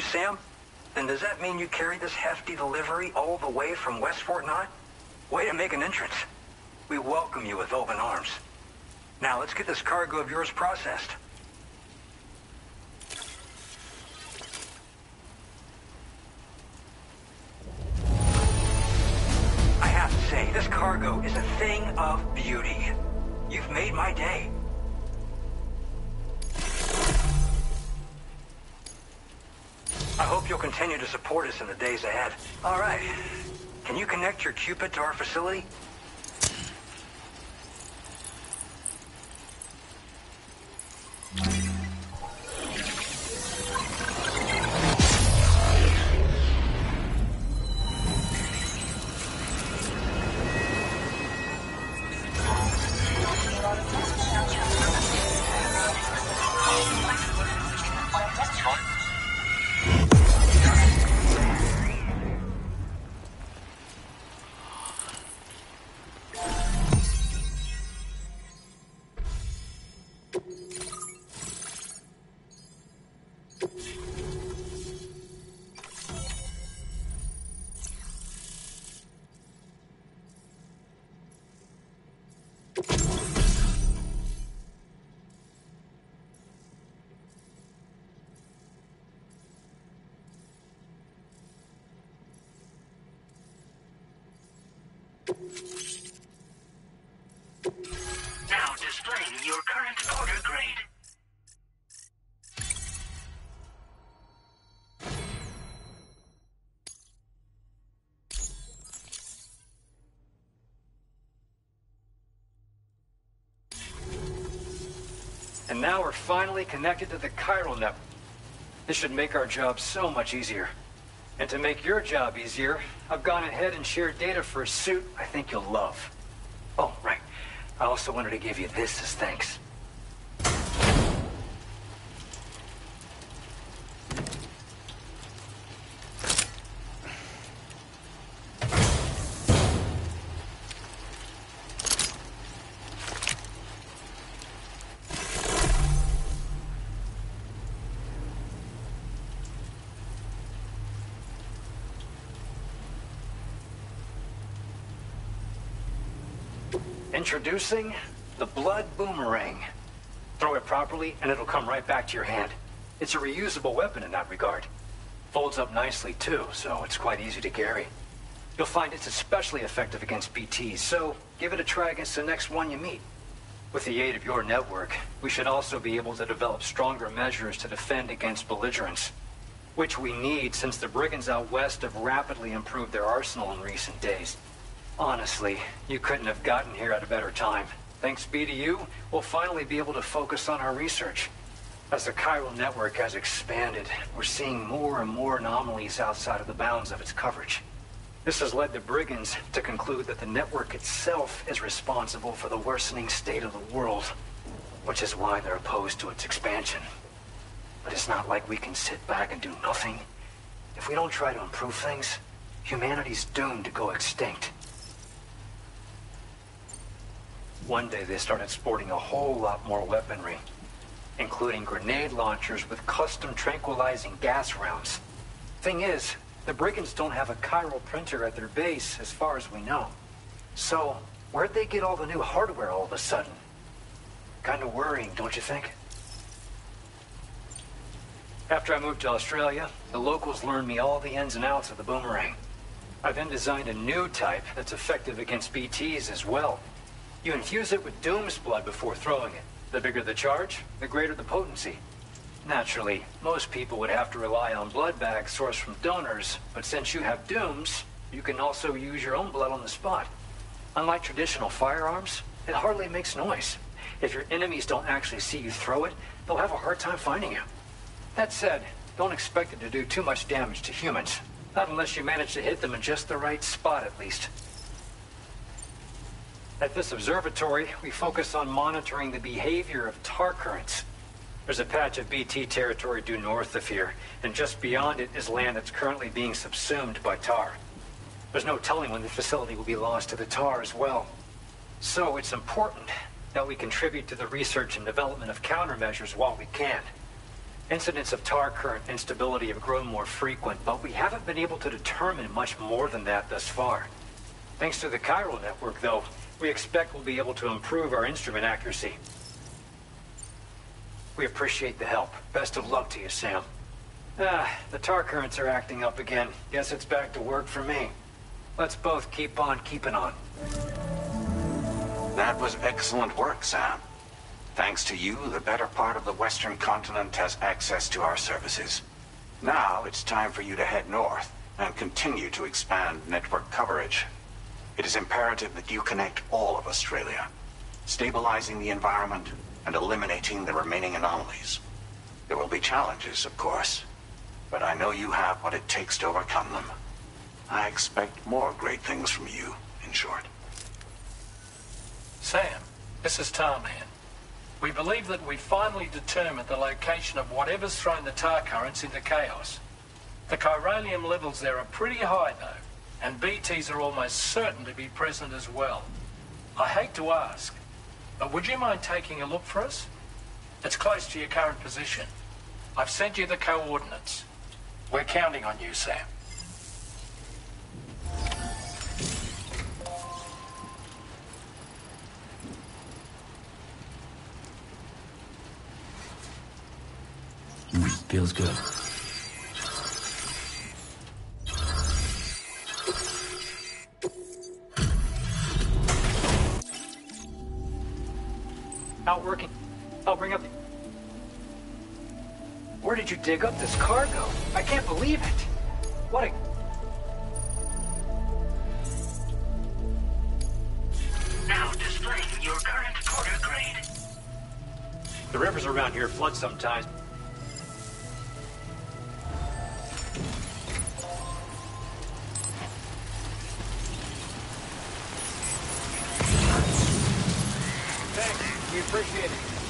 you, Sam? Then does that mean you carried this hefty delivery all the way from West Fort Knott? Way to make an entrance. We welcome you with open arms. Now let's get this cargo of yours processed. I have to say, this cargo is a thing of beauty. You've made my day. I hope you'll continue to support us in the days ahead. All right. Can you connect your Cupid to our facility? Now displaying your current order grade. And now we're finally connected to the chiral network. This should make our job so much easier. And to make your job easier, I've gone ahead and shared data for a suit I think you'll love. Oh, right. I also wanted to give you this as thanks. Introducing the Blood Boomerang. Throw it properly and it'll come right back to your hand. It's a reusable weapon in that regard. Folds up nicely too, so it's quite easy to carry. You'll find it's especially effective against BTs, so give it a try against the next one you meet. With the aid of your network, we should also be able to develop stronger measures to defend against belligerents, which we need since the brigands out west have rapidly improved their arsenal in recent days. Honestly, you couldn't have gotten here at a better time. Thanks be to you, we'll finally be able to focus on our research. As the chiral network has expanded, we're seeing more and more anomalies outside of the bounds of its coverage. This has led the brigands to conclude that the network itself is responsible for the worsening state of the world, which is why they're opposed to its expansion. But it's not like we can sit back and do nothing. If we don't try to improve things, humanity's doomed to go extinct. One day they started sporting a whole lot more weaponry, including grenade launchers with custom tranquilizing gas rounds. Thing is, the brigands don't have a chiral printer at their base as far as we know. So, where'd they get all the new hardware all of a sudden? Kind of worrying, don't you think? After I moved to Australia, the locals learned me all the ins and outs of the boomerang. I then designed a new type that's effective against BTs as well. You infuse it with Doom's blood before throwing it. The bigger the charge, the greater the potency. Naturally, most people would have to rely on blood bags sourced from donors, but since you have Doom's, you can also use your own blood on the spot. Unlike traditional firearms, it hardly makes noise. If your enemies don't actually see you throw it, they'll have a hard time finding you. That said, don't expect it to do too much damage to humans. Not unless you manage to hit them in just the right spot, at least. At this observatory, we focus on monitoring the behavior of tar currents. There's a patch of BT territory due north of here, and just beyond it is land that's currently being subsumed by tar. There's no telling when the facility will be lost to the tar as well. So it's important that we contribute to the research and development of countermeasures while we can. Incidents of tar current instability have grown more frequent, but we haven't been able to determine much more than that thus far. Thanks to the chiral network, though, we expect we'll be able to improve our instrument accuracy. We appreciate the help. Best of luck to you, Sam. The tar currents are acting up again. Guess it's back to work for me. Let's both keep on keeping on. That was excellent work, Sam. Thanks to you, the better part of the Western continent has access to our services. Now it's time for you to head north and continue to expand network coverage. It is imperative that you connect all of Australia, stabilizing the environment and eliminating the remaining anomalies. There will be challenges, of course, but I know you have what it takes to overcome them. I expect more great things from you, in short. Sam, this is Tarman. We believe that we finally determined the location of whatever's thrown the tar currents into chaos. The chiralium levels there are pretty high, though, and BTs are almost certain to be present as well. I hate to ask, but would you mind taking a look for us? It's close to your current position. I've sent you the coordinates. We're counting on you, Sam. Feels good. Out working. I'll bring up the... Where did you dig up this cargo? I can't believe it. What a... Now displaying your current quarter grade. The rivers around here flood sometimes. Thanks. We appreciate it.